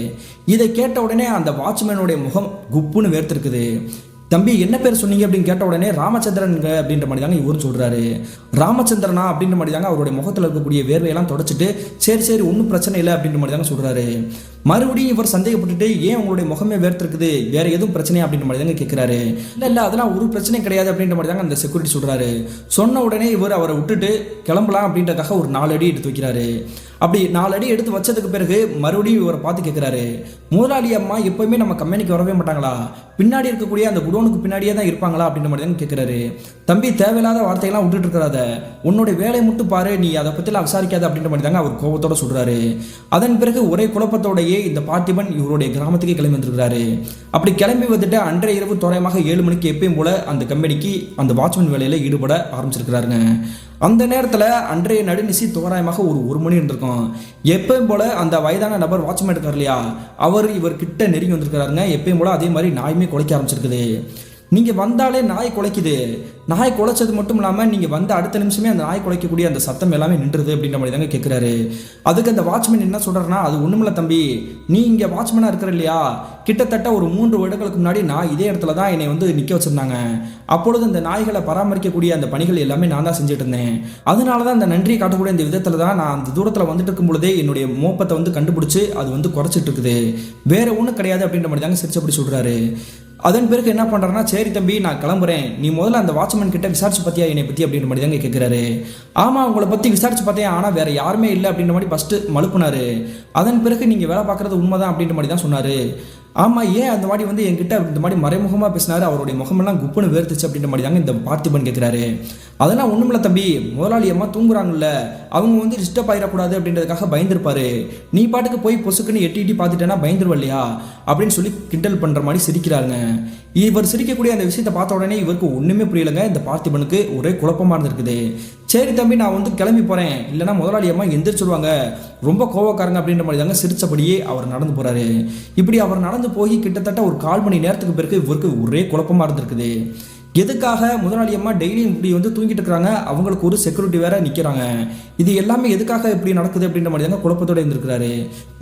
இதை கேட்ட உடனே அந்த வாட்ச்மேனுடைய முகம் குப்புன்னு வேர்த்திருக்குது. தம்பி என்ன பேர் சொன்னீங்க அப்படின்னு கேட்ட உடனே ராமச்சந்திரனுங்க அப்படின்ற மாதிரி தாங்க இவரும் சொல்றாரு. ராமச்சந்திரனா அப்படின்ற மாதிரி தாங்க அவருடைய முகத்தில் இருக்கக்கூடிய வேர்வையெல்லாம் தொடச்சிட்டு சரி சரி ஒன்றும் பிரச்சனை இல்லை அப்படின்ற மாதிரி தாங்க சொல்றாரு. மறுபடியும் இவர் சந்தேகப்பட்டுட்டு ஏன் உங்களுடைய முகமே வேர்த்திருக்குது, வேற எதுவும் பிரச்சனையா அப்படின்ற மாதிரி தாங்க கேட்கிறாரு. இல்லை அதெல்லாம் ஒரு பிரச்சனை கிடையாது அப்படின்ற மாதிரி தாங்க அந்த செக்யூரிட்டி சொல்றாரு. சொன்ன உடனே இவர் அவரை விட்டுட்டு கிளம்பலாம் அப்படின்றதுக்காக ஒரு 4 அடி எடுத்து வைக்கிறாரு. அப்படி 4 அடி எடுத்து வச்சதுக்கு பிறகு மறுபடியும் இவரை பார்த்து கேட்கிறாரு, முதலாளி அம்மா எப்பவுமே நம்ம கம்பெனிக்கு வரவே மாட்டாங்களா, பின்னாடி இருக்கக்கூடிய அந்த குடோனுக்கு பின்னாடியே தான் இருப்பாங்களா அப்படின்ற மாதிரி தான் கேட்கிறாரு. தம்பி தேவையில்லாத வார்த்தையெல்லாம் விட்டுட்டு இருக்கிறாத, உன்னுடைய வேலையை மட்டும் பாரு, நீ அதை பற்றிலாம் விசாரிக்காத அப்படின்ற மாதிரி தாங்க அவர் கோபத்தோட சொல்றாரு. அதன் பிறகு ஒரே குழப்பத்தோடையே இந்த பார்த்திபன் இவருடைய கிராமத்துக்கே கிளம்பி வந்திருக்கிறாரு. அப்படி கிளம்பி வந்துட்டு அன்றைய இரவு தோராயமாக 7 மணிக்கு எப்பயும் போல அந்த கம்பெனிக்கு அந்த வாட்ச்மேன் வேலையில ஈடுபட ஆரம்பிச்சிருக்கிறாருங்க. அந்த நேரத்தில் அன்றைய நடுநிசி தோராயமாக ஒரு 1 மணி இருந்திருக்கும். எப்பயும் போல அந்த வயதான நபர் வாட்ச்மேன் இருக்கார் இல்லையா, அவர் இவர் கிட்ட நெருங்கி வந்திருக்கிறாருங்க. எப்பயும் போல அதே மாதிரி நாயுமே குலைக்க ஆரம்பிச்சிருக்குது. நீங்கள் வந்தாலே நாய் குலைக்குது, நாய் குலைச்சது மட்டும் இல்லாமல் நீங்கள் வந்த அடுத்த நிமிஷமே அந்த நாய் குலைக்கக்கூடிய அந்த சத்தம் எல்லாமே நின்றுது அப்படின்ற மாதிரி தாங்க கேட்குறாரு. அதுக்கு அந்த வாட்ச்மேன் என்ன சொல்கிறாருன்னா, அது ஒன்றுமில்ல தம்பி, நீ இங்கே வாட்ச்மேனாக இருக்கிற இல்லையா, கிட்டத்தட்ட ஒரு 3 வருடங்களுக்கு முன்னாடி நான் இதே இடத்துல தான் என்னை வந்து நிற்க வச்சுருந்தாங்க. அப்பொழுது அந்த நாய்களை பராமரிக்கக்கூடிய அந்த பணிகள் எல்லாமே நான் தான் செஞ்சுட்டு இருந்தேன். அதனால தான் அந்த நன்றியை காட்டக்கூடிய இந்த விதத்தில் தான் நான் அந்த தூரத்தில் வந்துட்டு இருக்கும் பொழுதே என்னுடைய மோப்பத்தை வந்து கண்டுபிடிச்சி அது வந்து குறைச்சிட்டு இருக்குது, வேற ஒன்றும் கிடையாது அப்படின்ற மாதிரி தாங்க சிரிச்சபடி சொல்கிறாரு. அதன் பிறகு என்ன பண்ணுறாருன்னா, சரி தம்பி நான் கிளம்புறேன், நீ முதல்ல அந்த வாட்ச்மேன் கிட்ட விசாரிச்சு பார்த்தியா என்னை பற்றி அப்படின்ற மாதிரி தாங்க கேட்குறாரு. ஆமாம் உங்களை பற்றி விசாரிச்சு பார்த்தேன், ஆனால் வேற யாருமே இல்லை அப்படின்ற மாதிரி ஃபஸ்ட்டு மழுப்புனாரு. அதன் பிறகு நீங்கள் வேலை பார்க்குறது உண்மைதான் அப்படின்ற மாதிரி தான் சொன்னார். ஆமாம், ஏன் அந்த மாதிரி வந்து என்கிட்ட இந்த மாதிரி மறைமுகமாக பேசினாரு, அவருடைய முகமெல்லாம் குப்புன்னு வேர்த்துச்சு அப்படின்ற மாதிரி தாங்க இந்த பார்த்திபன் கேட்குறாரு. அதெல்லாம் ஒன்றுமில்ல தம்பி, முதலாளி அம்மா தூங்குறாங்கல்ல, அவங்க வந்து டிஸ்டர்ப் ஆகிடக்கூடாது அப்படின்றதுக்காக பயந்துருப்பாரு, நீ பாட்டுக்கு போய் பொசுக்குன்னு எட்டி பார்த்துட்டேன்னா பயந்துருவ இல்லையா அப்படின்னு சொல்லி கிண்டல் பண்ணுற மாதிரி சிரிக்கிறாருங்க. இவர் சிரிக்கக்கூடிய அந்த விஷயத்தை பார்த்த உடனே இவருக்கு ஒன்றுமே புரியலைங்க. இந்த பார்த்திபனுக்கு ஒரே குழப்பமாக இருந்திருக்குது. சரி தம்பி நான் வந்து கிளம்பி போகிறேன், இல்லைனா முதலாளி அம்மா எந்திரிச்சிடுவாங்க, ரொம்ப கோவக்காரங்க அப்படின்ற மாதிரி தாங்க சிரிச்சபடியே அவர் நடந்து போகிறாரு. இப்படி அவர் நடந்து போய் கிட்டத்தட்ட ஒரு 1/4 மணி நேரத்துக்கு பிறகு இவருக்கு ஒரே குழப்பமாக இருந்திருக்குது. எதுக்காக முதலாளி அம்மா டெய்லியும் இப்படி வந்து தூங்கிட்டு இருக்கிறாங்க, அவங்களுக்கு ஒரு செக்யூரிட்டி வேற நிற்கிறாங்க, இது எல்லாமே எதுக்காக இப்படி நடக்குது அப்படின்ற மாதிரி தாங்க குழப்பத்தோடு இருந்திருக்கிறாரு.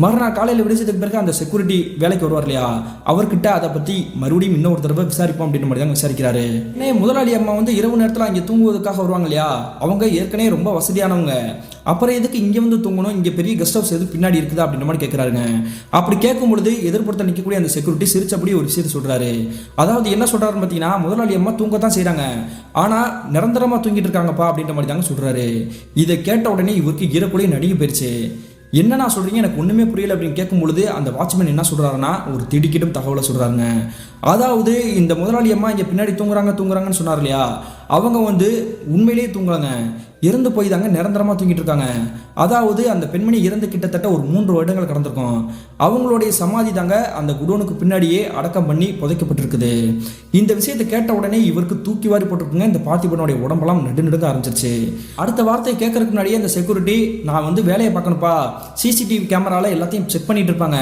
மறுநாள் காலையில் விடிச்சதுக்கு பிறகு அந்த செக்யூரிட்டி வேலைக்கு வருவார் இல்லையா, அவர்கிட்ட அதை பற்றி மறுபடியும் இன்னொரு தடவை விசாரிப்போம் அப்படின்ற மாதிரி தாங்க விசாரிக்கிறாரு. முதலாளி அம்மா வந்து இரவு நேரத்தில் அங்கே தூங்குவதற்காக வருவாங்க இல்லையா, அவங்க ஏற்கனவே ரொம்ப வசதியானவங்க, அப்புறம் எதுக்கு இங்கே வந்து தூங்கணும், இங்கே பெரிய கெஸ்ட் ஹவுஸ் எது பின்னாடி இருக்குதா அப்படின்ற மாதிரி கேட்குறாருங்க. அப்படி கேட்கும் பொழுது எதிர்ப்புறத்தை நிற்கக்கூடிய அந்த செக்யூரிட்டி சிரிச்சபடி ஒரு விஷயத்தை சொல்கிறாரு. அதாவது என்ன சொல்கிறாருன்னு பார்த்தீங்கன்னா, முதலாளி அம்மா தூங்க தான் செய்கிறாங்க, ஆனால் நிரந்தரமாக தூங்கிட்டு இருக்காங்கப்பா அப்படின்ற மாதிரி தாங்க சொல்கிறாரு. இதை கேட்ட உடனே இவருக்கு ஈரக்குலையும் நடுங்கி போயிடுச்சு. என்னன்னா சொல்கிறீங்க, எனக்கு ஒன்றுமே புரியல அப்படின்னு கேட்கும் பொழுது அந்த வாட்ச்மேன் என்ன சொல்கிறாருன்னா, ஒரு திடுக்கிடும் தகவலை சொல்கிறாருங்க. அதாவது இந்த முதலாளி அம்மா இங்கே பின்னாடி தூங்குறாங்கன்னு சொன்னார் இல்லையா, அவங்க வந்து உண்மையிலேயே தூங்குறாங்க, இறந்து போய் தாங்க நிரந்தரமாக தூங்கிட்டு இருக்காங்க. அதாவது அந்த பெண்மணி இறந்து கிட்டத்தட்ட ஒரு 3 வருடங்கள் கடந்திருக்கும். அவங்களுடைய சமாதி தாங்க அந்த குடோனுக்கு பின்னாடியே அடக்கம் பண்ணி புதைக்கப்பட்டிருக்குது. இந்த விஷயத்தை கேட்ட உடனே இவருக்கு தூக்கி வாரி போட்டிருக்குங்க. இந்த பார்த்திபனுடைய உடம்பெல்லாம் நடுநடுங்க ஆரம்பிச்சிருச்சு. அடுத்த வார்த்தையை கேட்கறதுக்கு முன்னாடியே இந்த செக்யூரிட்டி, நான் வந்து வேலையை பார்க்கணுப்பா, சிசிடிவி கேமரால எல்லாத்தையும் செக் பண்ணிட்டு இருப்பாங்க,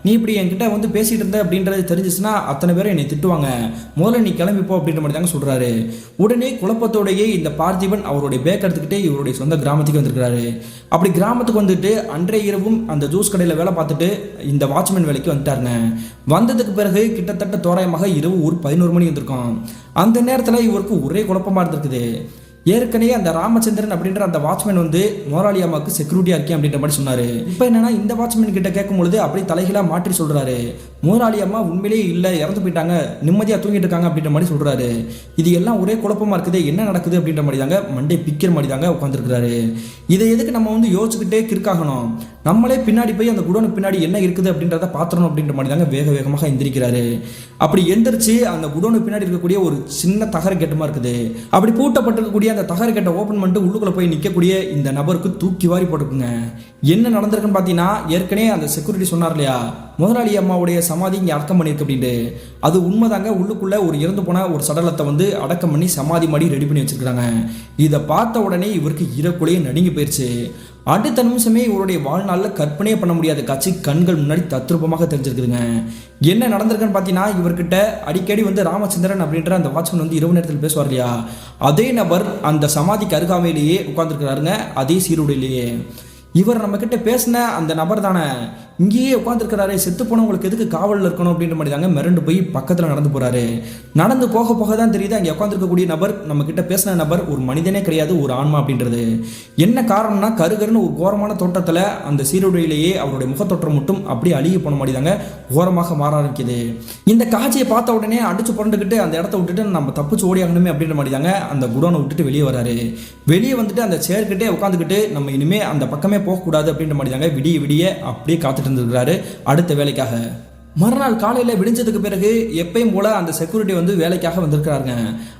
நீ இப்படி என்கிட்ட வந்து பேசிட்டு இருந்த அப்படின்றது தெரிஞ்சிச்சுன்னா அத்தனை பேரும் என்னை திட்டுவாங்க, முதல்ல நீ கிளம்பிப்போ அப்படின்ற மாதிரி தாங்க சொல்றாரு. உடனே குழப்பத்தோடையே இந்த பார்த்திபன் அவருடைய பேக் எடுத்துக்கிட்டே இவருடைய சொந்த கிராமத்துக்கு வந்திருக்கிறாரு. அப்படி கிராமத்துக்கு வந்துட்டு அன்றைய இரவும் அந்த ஜூஸ் கடையில் வேலை பார்த்துட்டு இந்த வாட்ச்மேன் வேலைக்கு வந்துட்டாருங்க. வந்ததுக்கு பிறகு கிட்டத்தட்ட தோராயமாக இரவு ஒரு 11 மணி வந்திருக்கும். அந்த நேரத்தில் இவருக்கு ஒரே குழப்பமாக இருந்திருக்குது. ஏற்கனவே அந்த ராமச்சந்திரன் அப்படின்ற அந்த வாட்ச்மேன் வந்து முதலாளி அம்மாவுக்கு செக்யூரிட்டியா இருக்கேன் அப்படின்ற மாதிரி சொன்னாரு. இப்போ என்னன்னா இந்த வாட்ச்மேன் கிட்ட கேட்கும் பொழுது அப்படியே தலைகீழா மாற்றி சொல்றாரு, முதலாளி அம்மா உண்மையிலேயே இல்லை, இறந்து போயிட்டாங்க, நிம்மதியா தூங்கிட்டு இருக்காங்க அப்படின்ற மாதிரி சொல்றாரு. இது எல்லாம் ஒரே குழப்பமா இருக்குது, என்ன நடக்குது அப்படின்ற மாதிரி தாங்க மண்டே பிக்கிற மாதிரி தாங்க உட்காந்துருக்கிறாரு. இதை எதுக்கு நம்ம வந்து யோசிச்சுக்கிட்டே கிறுக்காகணும், நம்மளே பின்னாடி போய் அந்த குடோனுக்கு பின்னாடி என்ன இருக்குது அப்படின்றத பாத்திரணும் அப்படின்ற மாதிரி தாங்க வேக வேகமாக எந்திரிக்கிறாரு. அப்படி எந்திரிச்சு அந்த குடோனுக்கு பின்னாடி இருக்கக்கூடிய ஒரு சின்ன தகர கேட்டமா இருக்குது, அப்படி பூட்டப்பட்டிருக்கக்கூடிய அந்த தகர கேட்டை ஓப்பன் பண்ணிட்டு உள்ளுக்குள்ள போய் நிற்கக்கூடிய இந்த நபருக்கு தூக்கி வாரி போட்டுக்குங்க. என்ன நடந்திருக்குன்னு பார்த்தீங்கன்னா, ஏற்கனவே அந்த செக்யூரிட்டி சொன்னார் இல்லையா, முதலாளி அம்மாவுடைய சமாதி இங்கே அடக்கம் பண்ணியிருக்கு அப்படின்ட்டு, அது உண்மைதாங்க. உள்ளுக்குள்ள ஒரு இறந்து போன ஒரு சடலத்தை வந்து அடக்கம் பண்ணி சமாதி மாதிரி ரெடி பண்ணி வச்சிருக்காங்க. இதை பார்த்த உடனே இவருக்கு ஈரக்குலையே நடுங்கி போயிடுச்சு. அடுத்த நிமிஷமே இவருடைய வாழ்நாளில் கற்பனையே பண்ண முடியாத காட்சி கண்கள் முன்னாடி தத்ரூபமாக தெரிஞ்சிருக்குதுங்க. என்ன நடந்திருக்குன்னு பார்த்தீங்கன்னா, இவர்கிட்ட அடிக்கடி வந்து ராமச்சந்திரன் அப்படின்ற அந்த வாட்ச்மேன் வந்து இரவு நேரத்தில் பேசுவார் இல்லையா, அதே நபர் அந்த சமாதிக்கு அருகாமையிலேயே உட்காந்துருக்கிறாருங்க, அதே சீருடையிலேயே. இவர் நம்ம கிட்ட பேசின அந்த நபர் தானே இங்கேயே உட்காந்துருக்கிறாரு, செத்து போனவங்களுக்கு எதுக்கு காவலில் இருக்கணும் அப்படின்ற மாதிரி தாங்க மிரண்டு போய் பக்கத்தில் நடந்து போகிறாரு. நடந்து போக போக தான் தெரியுது அங்கே உட்காந்துருக்கக்கூடிய நபர், நம்ம கிட்ட பேசின நபர் ஒரு மனிதனே கிடையாது, ஒரு ஆன்மா அப்படின்றது. என்ன காரணம்னா, கருகருன்னு ஒரு கோரமான தோட்டத்தில் அந்த சீருடையிலேயே அவருடைய முகத்தோற்றம் மட்டும் அப்படியே அழுகி போன மாதிரி தாங்க கோரமாக மாற ஆரம்பிக்குது. இந்த காட்சியை பார்த்த உடனே அடிச்சு புரண்டுக்கிட்டு அந்த இடத்த விட்டுட்டு நம்ம தப்பிச்சு ஓடி ஆகணுமே அப்படின்ற மாதிரி தாங்க அந்த குடோனை விட்டுட்டு வெளியே வராரு. வெளியே வந்துட்டு அந்த சேர்க்கிட்டே உட்காந்துக்கிட்டு நம்ம இனிமேல் அந்த பக்கமே போகக்கூடாது அப்படின்ற மாதிரி தாங்க விடிய விடிய அப்படியே காத்துட்டு இருந்திருக்கிறாரு அடுத்த வேலைக்காக. மறுநாள் காலையில் விடிஞ்சதுக்கு பிறகு எப்பயும் போல அந்த செக்யூரிட்டி வந்து வேலைக்காக வந்திருக்கிறாருங்க.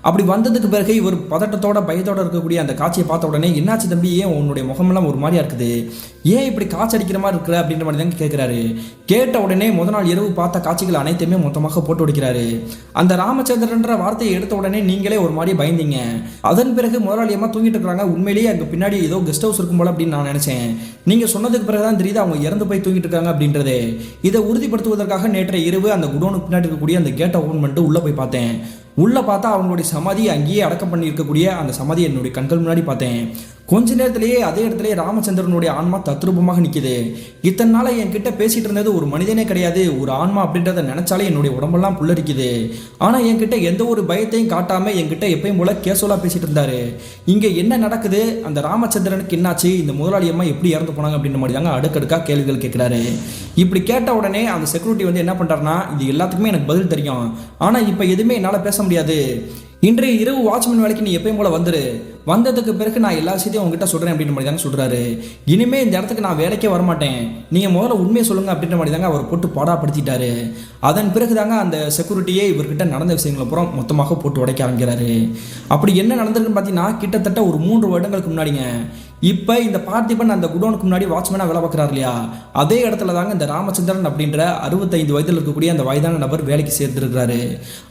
அப்படி வந்ததுக்கு பிறகு இவர் பதட்டத்தோட பயத்தோட இருக்கக்கூடிய அந்த காட்சியை பார்த்த உடனே, என்னாச்சு தம்பி, ஏன் உன்னுடைய முகமெல்லாம் ஒரு மாதிரியா இருக்குது, ஏன் இப்படி காய்ச்சி அடிக்கிற மாதிரி இருக்கிற அப்படின்ற மாதிரி தான் கேட்குறாரு. கேட்ட உடனே முதல் நாள் இரவு பார்த்த காட்சிகள் அனைத்தையுமே மொத்தமாக போட்டு உடைக்கிறாரு. அந்த ராமச்சந்திரன்ற வார்த்தையை எடுத்த உடனே நீங்களே ஒரு மாதிரி பயந்தீங்க. அதன் பிறகு முதலாளி அம்மா தூங்கிட்டு இருக்கிறாங்க, உண்மையிலேயே அங்கே பின்னாடி ஏதோ கெஸ்ட் ஹவுஸ் இருக்கும் போல அப்படின்னு நான் நினைச்சேன். நீங்க சொன்னதுக்கு பிறகுதான் தெரியுது அவங்க இறந்து போய் தூங்கிட்டு இருக்காங்க அப்படின்றதே. இதை உறுதிப்படுத்துவதற்காக நேற்றைய இரவு அந்த குடோனுக்கு பின்னாடி இருக்கக்கூடிய அந்த கேட்டை ஓப்பன் பண்ணிட்டு உள்ள போய் பார்த்தேன். உள்ளே பார்த்தா அவங்களுடைய சமாதி அங்கேயே அடக்கம் பண்ணி இருக்கக்கூடிய அந்த சமாதி என்னுடைய கண்கள் முன்னாடி பார்த்தேன். கொஞ்ச நேரத்திலேயே அதே இடத்துல ராமச்சந்திரனுடைய ஆன்மா தத்ரூபமாக நிற்கிது. இத்தனை நாளை என்கிட்ட பேசிட்டு இருந்தது ஒரு மனிதனே கிடையாது, ஒரு ஆன்மா அப்படின்றத நினைச்சாலே என்னுடைய உடம்பெல்லாம் புல்லரிக்குது. ஆனால் என்கிட்ட எந்த ஒரு பயத்தையும் காட்டாம என்கிட்ட எப்பயும் போல கேசுவலா பேசிட்டு இருந்தாரு. இங்க என்ன நடக்குது, அந்த ராமச்சந்திரனுக்கு என்னாச்சு, இந்த முதலாளி அம்மா எப்படி இறந்து போனாங்க அப்படின்ற மாதிரி தாங்க அடுக்கடுக்கா கேள்விகள் கேட்கிறாரு. இப்படி கேட்ட உடனே அந்த செக்யூரிட்டி வந்து என்ன பண்றாருன்னா, இது எல்லாத்துக்குமே எனக்கு பதில் தெரியும், ஆனா இப்ப எதுவுமே என்னால பேச முடியாது. இன்றைய இரவு வாட்ச்மேன் வேலைக்கு நீ எப்பயும் போல வந்துரு, வந்ததுக்கு பிறகு நான் எல்லா விஷயத்தையும் உங்ககிட்ட சொல்கிறேன் அப்படின்ற மாதிரி தாங்க சொல்கிறாரு. இனிமேல் இந்த இடத்துக்கு நான் வேலைக்கே வரமாட்டேன், நீங்கள் முதல்ல உண்மையை சொல்லுங்கள் அப்படின்ற மாதிரி தாங்க அவர் போட்டு பாடாப்படுத்திட்டாரு. அதன் பிறகு தாங்க அந்த செக்யூரிட்டியே இவர்கிட்ட நடந்த விஷயங்களை அப்புறம் மொத்தமாக போட்டு உடைக்க ஆரம்பிக்கிறாரு. அப்படி என்ன நடந்திருக்குன்னு பார்த்தீங்கன்னா, கிட்டத்தட்ட ஒரு 3 வருடங்களுக்கு முன்னாடிங்க. இப்போ இந்த பார்த்திபன் அந்த குடோனுக்கு முன்னாடி வாட்ச்மேனாக வேலை பார்க்குறாரு இல்லையா, அதே இடத்துல தாங்க இந்த ராமச்சந்திரன் அப்படின்ற 65 வயதில் இருக்கக்கூடிய அந்த வயதான நபர் வேலைக்கு சேர்த்துருக்கிறாரு.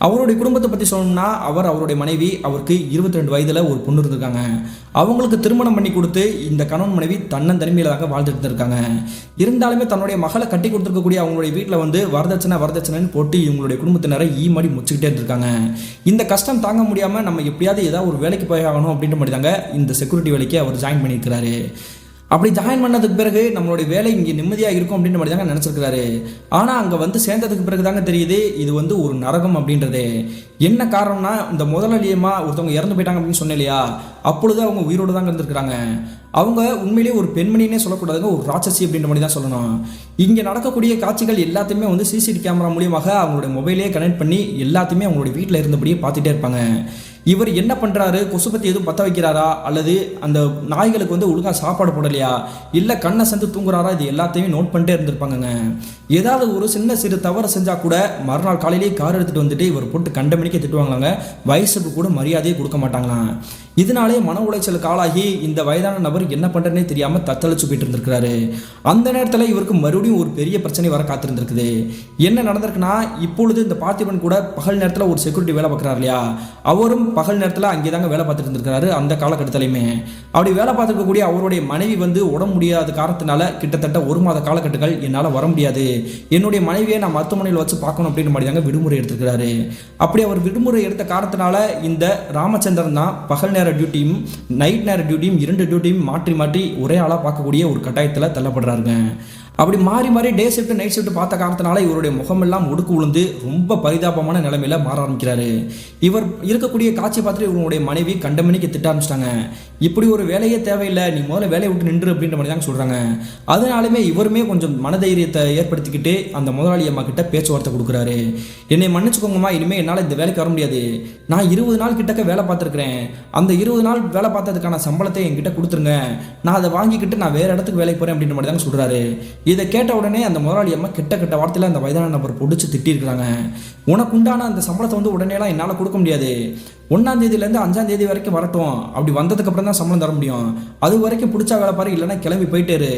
அவருடைய குடும்பத்தை பற்றி சொல்லணும்னா, அவருடைய மனைவி, அவருக்கு 22 வயதில் ஒரு பொண்ணு இருந்திருக்காங்க. அவங்களுக்கு திருமணம் பண்ணி கொடுத்து இந்த கணவன் மனைவி தன்னந்தனிமையில தாங்க வாழ்ந்துட்டு இருக்காங்க. இருந்தாலுமே தன்னுடைய மகளை கட்டி கொடுத்துருக்கக்கூடிய அவங்களுடைய வீட்டில் வந்து வரதட்சணைன்னு போட்டு இவங்களுடைய குடும்பத்தினரை மாடி முச்சுக்கிட்டே இருந்திருக்காங்க. இந்த கஷ்டம் தாங்க முடியாமல் நம்ம எப்படியாவது ஏதாவது ஒரு வேலைக்கு போய் ஆகணும் அப்படின்ற மாதிரி தாங்க இந்த செக்யூரிட்டி வேலைக்கு அவர் ஜாயின் பண்ணியிருக்கிறாரு. அப்படி ஜாயின் பண்ணதுக்கு பிறகு நம்மளுடைய வேலை இங்கே நிம்மதியாக இருக்கும் அப்படின்ற மாதிரி தாங்க நினச்சிருக்கிறாரு. ஆனால் அங்கே வந்து சேர்ந்ததுக்கு பிறகு தாங்க தெரியுது இது வந்து ஒரு நரகம் அப்படின்றது. என்ன காரணம்னா, இந்த முதலாளியமா ஒருத்தவங்க இறந்து போயிட்டாங்க அப்படின்னு சொன்னேன் இல்லையா, அப்பொழுது அவங்க உயிரோடு தாங்க இருந்திருக்கிறாங்க. அவங்க உண்மையிலேயே ஒரு பெண்மணினே சொல்லக்கூடாதுங்க, ஒரு ராட்சசி அப்படின்ற மாதிரி தான் சொல்லணும். இங்கே நடக்கக்கூடிய காட்சிகள் எல்லாத்தையுமே வந்து சிசிடிவி கேமரா மூலியமாக அவங்களுடைய மொபைலே கனெக்ட் பண்ணி எல்லாத்தையுமே அவங்களுடைய வீட்டில் இருந்தபடியே பார்த்துட்டே இருப்பாங்க. இவர் என்ன பண்ணுறாரு, கொசுபத்தி எதுவும் பற்ற வைக்கிறாரா, அல்லது அந்த நாய்களுக்கு வந்து ஒழுங்காக சாப்பாடு போடலையா, இல்லை கண்ணை சென்று தூங்குறாரா, இது எல்லாத்தையுமே நோட் பண்ணிட்டே இருந்திருப்பாங்கங்க. ஏதாவது ஒரு சிறு தவறு செஞ்சால் கூட மறுநாள் காலையிலேயே கார் எடுத்துகிட்டு வந்துட்டு இவர் போட்டு கண்டமணிக்க திட்டுவாங்களாங்க. வயசுக்கு கூட மரியாதையை கொடுக்க மாட்டாங்களாம். இதனாலே மன உளைச்சலுக்கு ஆளாகி இந்த வயதான நபர் என்ன பண்ணுறதுனே தெரியாமல் தத்தளிச்சு போயிட்டு இருந்திருக்கிறாரு. அந்த நேரத்தில் இவருக்கு மறுபடியும் ஒரு பெரிய பிரச்சனை வர காத்திருந்திருக்குது. என்ன நடந்திருக்குன்னா, இப்பொழுது இந்த பார்த்திபன் கூட பகல் நேரத்தில் ஒரு செக்யூரிட்டி வேலை பார்க்குறாரு இல்லையா, அவரும் பகல் நேரத்தில் அங்கே தாங்க வேலை பார்த்துட்டு இருந்திருக்கிறாரு. அந்த காலகட்டத்திலையுமே அப்படி வேலை பார்த்துருக்கக்கூடிய அவருடைய மனைவி வந்து உடம்பு முடியாத காரணத்தினால கிட்டத்தட்ட 1 மாத காலகட்டங்கள் என்னால் வர முடியாது, என்னுடைய மனைவியை நான் மருத்துவமனையில் வச்சு பார்க்கணும் அப்படின்னு மாதிரி தாங்க விடுமுறை எடுத்துக்கிறாரு. அப்படி அவர் விடுமுறை எடுத்த காரணத்தினால இந்த ராமச்சந்திரன் தான் பகல் நேர டியூட்டியும் நைட் நேர டியூட்டியும் 2 டியூட்டியும் மாற்றி மாற்றி ஒரே ஆளாக பார்க்கக்கூடிய ஒரு கட்டாயத்தில் தள்ளப்படுறாருங்க. அப்படி மாறி மாறி டே ஷிஃப்ட் நைட் ஷிஃப்ட் பார்த்த காரணத்தினால இவருடைய முகமெல்லாம் ஒடுக்கு விழுந்து ரொம்ப பரிதாபமான நிலைமையில மாற ஆரம்பிக்கிறாரு. இவர் இருக்கக்கூடிய காட்சி பார்த்துட்டு இவருடைய மனைவி கண்டமணிக்கு திட்ட ஆரம்பிச்சிட்டாங்க. இப்படி ஒரு வேலையே தேவையில்லை, நீ முதல்ல வேலையை விட்டு நின்று அப்படின்ற மாதிரி தாங்க சொல்றாங்க. அதனாலுமே இவருமே கொஞ்சம் மனதைரியத்தை ஏற்படுத்திக்கிட்டு அந்த முதலாளி அம்மா கிட்ட பேச்சுவார்த்தை கொடுக்குறாரு. என்னை மன்னிச்சுக்கோங்கம்மா, இனிமேல் என்னால் இந்த வேலைக்கு வர முடியாது, நான் 20 நாள் கிட்டக்க வேலை பார்த்துருக்கிறேன், அந்த 20 நாள் வேலை பார்த்ததுக்கான சம்பளத்தை என்கிட்ட கொடுத்துருங்க, நான் அதை வாங்கிக்கிட்டு நான் வேற இடத்துக்கு வேலைக்கு போறேன் அப்படின்ற மாதிரி தாங்க சொல்றாரு. இதை கேட்ட உடனே அந்த முதலாளி அம்மா கிட்ட வார்த்தையில் அந்த வயதான நபர் பிடிச்சி திட்டிருக்கிறாங்க. உனக்கு உண்டான அந்த சம்பளத்தை வந்து உடனேலாம் என்னால் கொடுக்க முடியாது, 1ஆம் தேதியிலேருந்து 5ஆம் தேதி வரைக்கும் வரட்டும், அப்படி வந்ததுக்கு அப்புறம் தான் சம்பளம் தர முடியும், அது வரைக்கும் பிடிச்சா வேலை பாரு, இல்லைன்னா கிளம்பி போயிட்டேரு,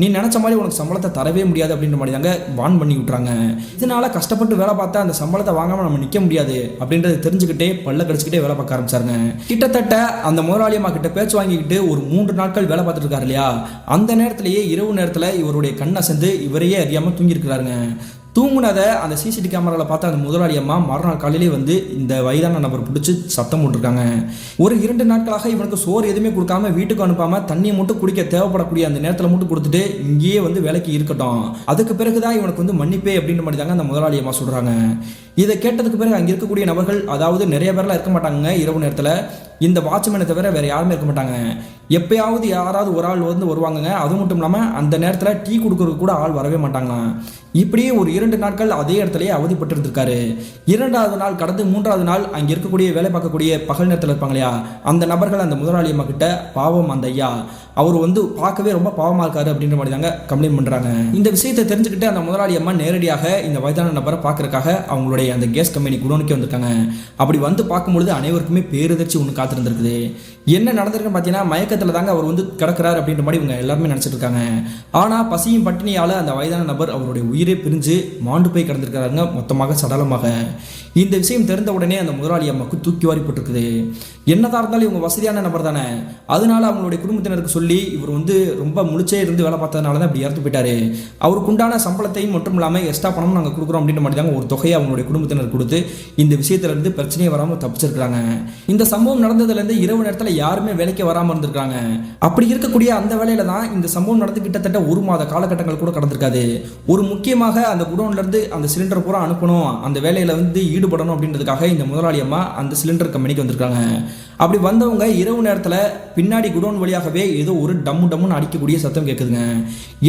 நீ நினைச்ச மாதிரி உனக்கு சம்பளத்தை தரவே முடியாது அப்படின்ற மாதிரி தாங்க வான் பண்ணி விட்டுறாங்க. இதனால கஷ்டப்பட்டு வேலை பார்த்தா அந்த சம்பளத்தை வாங்காம நம்ம நிற்க முடியாது அப்படின்றத தெரிஞ்சுக்கிட்டே பல்ல கடிச்சுக்கிட்டே வேலை பார்க்க ஆரம்பிச்சாருங்க. கிட்டத்தட்ட அந்த முதலாளி அம்மா கிட்ட பேச்சு வாங்கிக்கிட்டு ஒரு 3 நாட்கள் வேலை பார்த்துட்டு இருக்காரு இல்லையா, அந்த நேரத்திலேயே இரவு நேரத்தில் இவருடைய கண்ணை சென்று இவரையே அறியாமல் தூங்கியிருக்கிறாருங்க. தூங்குனதை அந்த சிசிடிவி கேமராவில் பார்த்து அந்த முதலாளி அம்மா மறுநாள் காலையிலே வந்து இந்த வயதான நபர் பிடிச்சி சத்தம் போட்டிருக்காங்க. ஒரு 2 நாட்களாக இவனுக்கு சோறு எதுவுமே கொடுக்காம வீட்டுக்கு அனுப்பாமல் தண்ணியை மட்டும் குடிக்க தேவைப்படக்கூடிய அந்த நேரத்தில் மட்டும் கொடுத்துட்டு இங்கேயே வந்து வேலைக்கு இருக்கட்டும், அதுக்கு பிறகுதான் இவனுக்கு வந்து மன்னிப்பே அப்படின்ற மாதிரி தாங்க அந்த முதலாளி அம்மா சொல்கிறாங்க. இதை கேட்டதுக்கு பிறகு அங்கே இருக்கக்கூடிய நபர்கள், அதாவது நிறைய பேர்லாம் இருக்க மாட்டாங்க இரவு நேரத்தில், இந்த வாட்ச்மேனை தவிர வேறு யாருமே இருக்க மாட்டாங்க. எப்பயாவது யாராவது ஒரு ஆள் வந்து வருவாங்கங்க. அது மட்டும் இல்லாமல் அந்த நேரத்தில் டீ கொடுக்கறதுக்கு கூட ஆள் வரவே மாட்டாங்களாம். இப்படியே ஒரு 2 நாட்கள் அதே இடத்துலயே அவதிப்பட்டு இருந்திருக்காரு. 2வது நாள் கடந்து 3வது நாள் அங்கே இருக்கக்கூடிய வேலை பார்க்கக்கூடிய பகல் நேரத்தில் இருப்பாங்க இல்லையா, அந்த நபர்கள் அந்த முதலாளி அம்மா கிட்ட, பாவம் அந்த ஐயா, அவர் வந்து பார்க்கவே ரொம்ப பாவமாக இருக்காரு அப்படின்ற மாதிரி தாங்க கம்ப்ளைண்ட் பண்ணுறாங்க. இந்த விஷயத்தை தெரிஞ்சுக்கிட்டு அந்த முதலாளி அம்மா நேரடியாக இந்த வயதான நபரை பார்க்கறதுக்காக அவங்களுடைய அந்த கேஸ் கம்பெனி குடோனுக்கே வந்திருக்காங்க. அப்படி வந்து பார்க்கும்பொழுது அனைவருக்குமே பேரதிர்ச்சி ஒன்று காத்திருந்திருக்குது. என்ன நடந்திருக்குன்னு பார்த்தீங்கன்னா, மயக்கத்தில் தாங்க அவர் வந்து கிடக்கிறார் அப்படின்ற மாதிரி இவங்க எல்லாருமே நினச்சிட்டு இருக்காங்க. ஆனால் பசியும் பட்டினியால் அந்த வயதான நபர் அவருடைய உயிரை பிரிஞ்சு மாண்டு போய் கிடந்திருக்கிறாருங்க, மொத்தமாக சடலமாக. இந்த விஷயம் தெரிந்த உடனே அந்த முதலாளி அம்மாவுக்கு தூக்கி வாரி போட்டிருக்குது. என்னதான் இருந்தாலும் இவங்க வசதியான நபர் தானே, அதனால அவங்களுடைய குடும்பத்தினருக்கு சொல்லி சொல்லி இவர் வந்து ரொம்ப முழிச்சே இருந்து வேலை பார்த்ததுனால தான் இப்படி இறந்து போயிட்டாரு. அவருக்கு உண்டான சம்பளத்தையும் மட்டும் இல்லாமல் எக்ஸ்ட்ரா பணமும் நாங்கள் கொடுக்குறோம் அப்படின்ற மாதிரி தாங்க ஒரு தொகையை அவங்களுடைய குடும்பத்தினர் கொடுத்து இந்த விஷயத்துல இருந்து பிரச்சனையே வராமல் தப்பிச்சிருக்காங்க. இந்த சம்பவம் நடந்ததுலேருந்து இரவு நேரத்தில் யாருமே வேலைக்கு வராமல் இருந்திருக்காங்க. அப்படி இருக்கக்கூடிய அந்த வேலையில தான் இந்த சம்பவம் நடந்து கிட்டத்தட்ட 1 மாத காலகட்டங்கள் கூட கடந்திருக்காது. ஒரு முக்கியமாக அந்த குடோன்ல இருந்து அந்த சிலிண்டர் பூரா அனுப்பணும், அந்த வேலையில வந்து ஈடுபடணும் அப்படின்றதுக்காக இந்த முதலாளி அம்மா அந்த சிலிண்டர் கம்பெனிக்கு வந்திருக்காங்க. அப்படி வந்தவங்க இரவு நேரத்தில் பின்னாடி குடோன் வழியாகவே ஏதோ ஒரு டம்முன்னு அடிக்கக்கூடிய சத்தம் கேட்குதுங்க.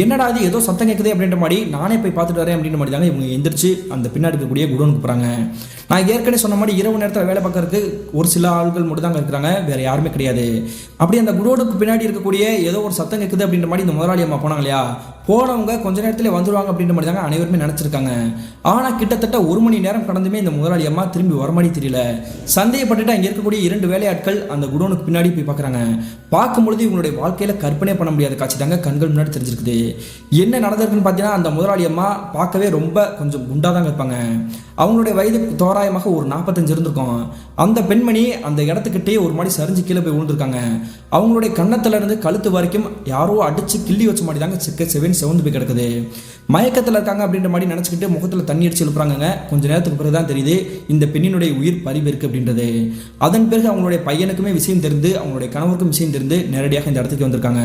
என்னடா இது ஏதோ சத்தம் கேட்குது அப்படின்ற மாதிரி நானே போய் பார்த்துட்டு வரேன் அப்படின்ற மாதிரி தாங்க இவங்க எந்திரிச்சு அந்த பின்னாடி இருக்கக்கூடிய குடோனுக்கு போகிறாங்க. நான் ஏற்கனவே சொன்ன மாதிரி இரவு நேரத்தில் வேலை பார்க்கறதுக்கு ஒரு சில ஆள்கள் மட்டும் தாங்க இருக்கிறாங்க, வேற யாருமே கிடையாது. அப்படி அந்த குடோனுக்கு பின்னாடி இருக்கக்கூடிய ஏதோ ஒரு சத்தம் கேட்குது அப்படின்ற மாதிரி இந்த முதலாளி அம்மா போனாங்க இல்லையா, போனவங்க கொஞ்ச நேரத்தில் வந்துடுவாங்க அப்படின்ற மாதிரி தாங்க அனைவருமே நினச்சிருக்காங்க. ஆனால் கிட்டத்தட்ட 1 மணி நேரம் கடந்துமே இந்த முதலாளி அம்மா திரும்பி வர மாதிரி தெரியல. சந்தேகப்பட்டுட்டு அங்கே இருக்கக்கூடிய 2 வேலையாட்கள் அந்த குடோனுக்கு பின்னாடி போய் பார்க்குறாங்க. பார்க்கும்பொழுது இவங்களுடைய வாழ்க்கையில் கற்பனை பண்ண முடியாத காட்சி தாங்க கண்கள் முன்னாடி தெரிஞ்சிருக்குது. என்ன நடந்திருக்குன்னு பார்த்தீங்கன்னா, அந்த முதலாளி அம்மா பார்க்கவே ரொம்ப கொஞ்சம் குண்டாக தாங்க இருப்பாங்க. அவங்களுடைய வயது தோராயமாக ஒரு 45 இருந்திருக்கும். அந்த பெண்மணி அந்த இடத்துக்கிட்டே ஒரு மாதிரி சரிஞ்சு கீழே போய் விழுந்திருக்காங்க. அவங்களுடைய கன்னத்துல இருந்து கழுத்து வரைக்கும் யாரோ அடிச்சு கிள்ளி வச்ச மாதிரி தாங்க செவந்து போய் கிடக்குது. மயக்கத்தில் இருக்காங்க அப்படின்ற மாதிரி நினச்சிக்கிட்டு முகத்தில் தண்ணி அடிச்சு எழுப்புறாங்க. கொஞ்ச நேரத்துக்கு பிறகு தான் தெரியுது இந்த பெண்ணினுடைய உயிர் பறிவிருக்கு அப்படின்றது. அதன் பிறகு அவங்களுடைய பையனுக்குமே விஷயம் தெரிந்து, அவங்களுடைய கணவருக்கும் விஷயம் தெரிந்து நேரடியாக இந்த இடத்துக்கு வந்திருக்காங்க.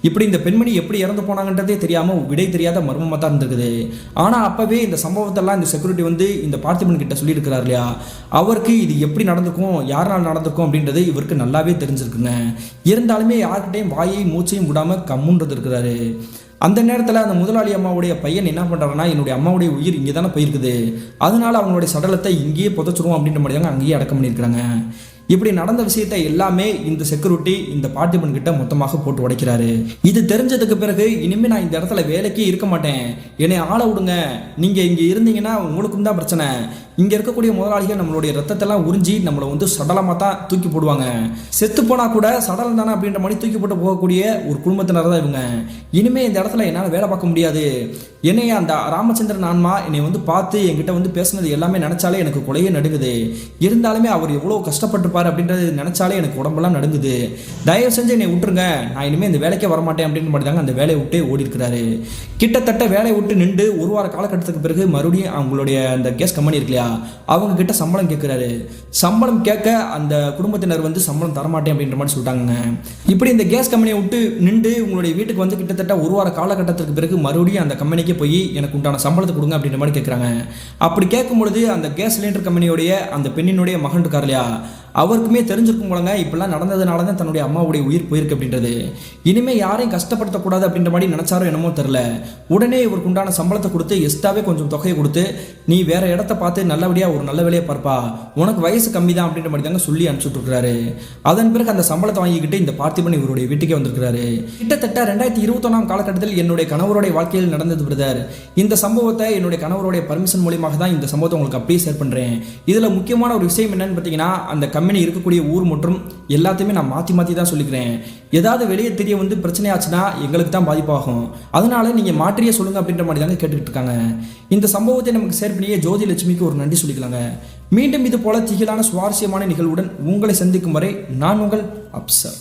இப்படி இந்த பெண்மணி எப்படி இறந்து போனாங்கன்றதே தெரியாமல் விடை தெரியாத மர்மமாக தான் இருந்திருக்குது. ஆனால் அப்பவே இந்த சம்பவத்தெல்லாம் இந்த செக்யூரிட்டி வந்து இந்த பார்த்திபன் கிட்ட சொல்லியிருக்கிறார் இல்லையா, அவருக்கு இது எப்படி நடந்திருக்கும், யாரால் நடந்திருக்கும் அப்படின்றது இவருக்கு நல்லாவே தெரிஞ்சிருக்குங்க. இருந்தாலுமே யார்கிட்டையும் வாயை மூச்சையும் விடாமல் கம்முன்றது இருக்கிறாரு. அந்த நேரத்தில் அந்த முதலாளி அம்மாவுடைய பையன் என்ன பண்ணுறாருன்னா, என்னுடைய அம்மாவுடைய உயிர் இங்கே தானே போயிருக்குது, அதனால அவங்களுடைய சடலத்தை இங்கேயே புதைச்சிருவோம் அப்படின்ற மாதிரி தாங்க அங்கேயே அடக்கம் பண்ணியிருக்கிறாங்க. இப்படி நடந்த விஷயத்தை எல்லாமே இந்த செக்யூரிட்டி இந்த பார்த்திபன் கிட்ட மொத்தமாக போட்டு உடைக்கிறாரு. இது தெரிஞ்சதுக்கு பிறகு இனிமேல் நான் இந்த இடத்துல வேலைக்கே இருக்க மாட்டேன், என்னை ஆளை விடுங்க, நீங்கள் இங்கே இருந்தீங்கன்னா உங்களுக்கும் தான் பிரச்சனை. இங்கே இருக்கக்கூடிய முதலாளிகள் நம்மளுடைய ரத்தத்தெல்லாம் உறிஞ்சி நம்மளை வந்து சடலமாக தான் தூக்கி போடுவாங்க, செத்து போனால் கூட சடலம் தானே அப்படின்ற மாதிரி தூக்கி போட்டு போகக்கூடிய ஒரு குடும்பத்தினர் தான் இவங்க. இனிமேல் இந்த இடத்துல என்னால் வேலை பார்க்க முடியாது. என்னைய அந்த ராமச்சந்திரன் ஆன்மா என்னை வந்து பார்த்து என்கிட்ட வந்து பேசுனது எல்லாமே நினச்சாலே எனக்கு கொலையே நடுங்குது. இருந்தாலுமே அவர் எவ்வளோ கஷ்டப்பட்டு அப்படின்றது நினைச்சாலே எனக்கு உடம்பெல்லாம் நடுங்குது. தயவு செஞ்சு என்னை விட்டுருங்க, நான் இனிமேல் இந்த வேலைக்கே வரமாட்டேன் அப்படின்னு மாதிரி தாங்க அந்த வேலையை விட்டே ஓடி இருக்கிறாரு. கிட்டத்தட்ட வேலையை விட்டு நின்று 1 வார காலகட்டத்துக்கு பிறகு மறுபடியும் அவங்களுடைய அந்த கேஸ் கம்பெனி இருக்கு இல்லையா, அவங்க கிட்ட சம்பளம் கேட்கிறாரு. சம்பளம் கேட்க அந்த குடும்பத்தினர் வந்து சம்பளம் தரமாட்டேன் அப்படின்ற மாதிரி சொல்லிட்டாங்க. இப்படி இந்த கேஸ் கம்பெனியை விட்டு நின்று உங்களுடைய வீட்டுக்கு வந்து கிட்டத்தட்ட 1 வார காலகட்டத்திற்கு பிறகு மறுபடியும் அந்த கம்பெனிக்கு போய் எனக்கு உண்டான சம்பளத்தை கொடுங்க அப்படின்ற மாதிரி கேட்குறாங்க. அப்படி கேட்கும் பொழுது அந்த கேஸ் சிலிண்டர் கம்பெனியோடைய அந்த பெண்ணினுடைய மகன் இருக்கார் இல்லையா, அவருக்குமே தெரிஞ்சிருக்கும் போலங்க இப்படிலாம் நடந்ததுனால தான் தன்னுடைய அம்மாவுடைய உயிர் போயிருக்கு அப்படின்றது. இனிமேல் யாரையும் கஷ்டப்படுத்தக்கூடாது அப்படின்ற மாதிரி நினைச்சாரோ என்னமோ தெரில. உடனே இவருக்கு உண்டான சம்பளத்தை கொடுத்து எக்ஸ்ட்ராவே கொஞ்சம் தொகையை கொடுத்து, நீ வேற இடத்த பார்த்து நல்லபடியாக ஒரு நல்ல வேலையை பார்ப்பா, உனக்கு வயசு கம்மி தான் அப்படின்ற மாதிரி தாங்க சொல்லி அனுப்பிச்சுட்டு இருக்கிறாரு. அதன் பிறகு அந்த சம்பளத்தை வாங்கிக்கிட்டு இந்த பார்த்திபன் இவருடைய வீட்டுக்கே வந்திருக்கிறாரு. கிட்டத்தட்ட 2021ஆம் காலகட்டத்தில் என்னுடைய கணவருடைய வாழ்க்கையில் நடந்தது பிரதர். இந்த சம்பவத்தை என்னுடைய கணவருடைய பர்மிஷன் மூலியமாக தான் இந்த சம்பவத்தை உங்களுக்கு அப்படியே ஷேர் பண்ணுறேன். இதில் முக்கியமான ஒரு விஷயம் என்னன்னு பார்த்தீங்கன்னா, அந்த கம்பெனி இருக்கக்கூடிய ஊர் மற்றும் எல்லாத்தையுமே நான் மாற்றி தான் சொல்லிக்கிறேன். ஏதாவது வெளியே தெரிய வந்து பிரச்சனை ஆச்சுன்னா எங்களுக்கு தான் பாதிப்பாகும், அதனால நீங்கள் மாற்றியே சொல்லுங்க அப்படின்ற மாதிரி தாங்க கேட்டுக்கிட்டு இருக்காங்க. இந்த சம்பவத்தை நமக்கு ஷேர் பண்ணியே ஜோதி லட்சுமிக்கு ஒரு நன்றி சொல்லிக்கலாங்க. மீண்டும் இது போல திகிலான சுவாரஸ்யமான நிகழ்வுடன் உங்களை சந்திக்கும் வரை நான் உங்கள் அப்சர்.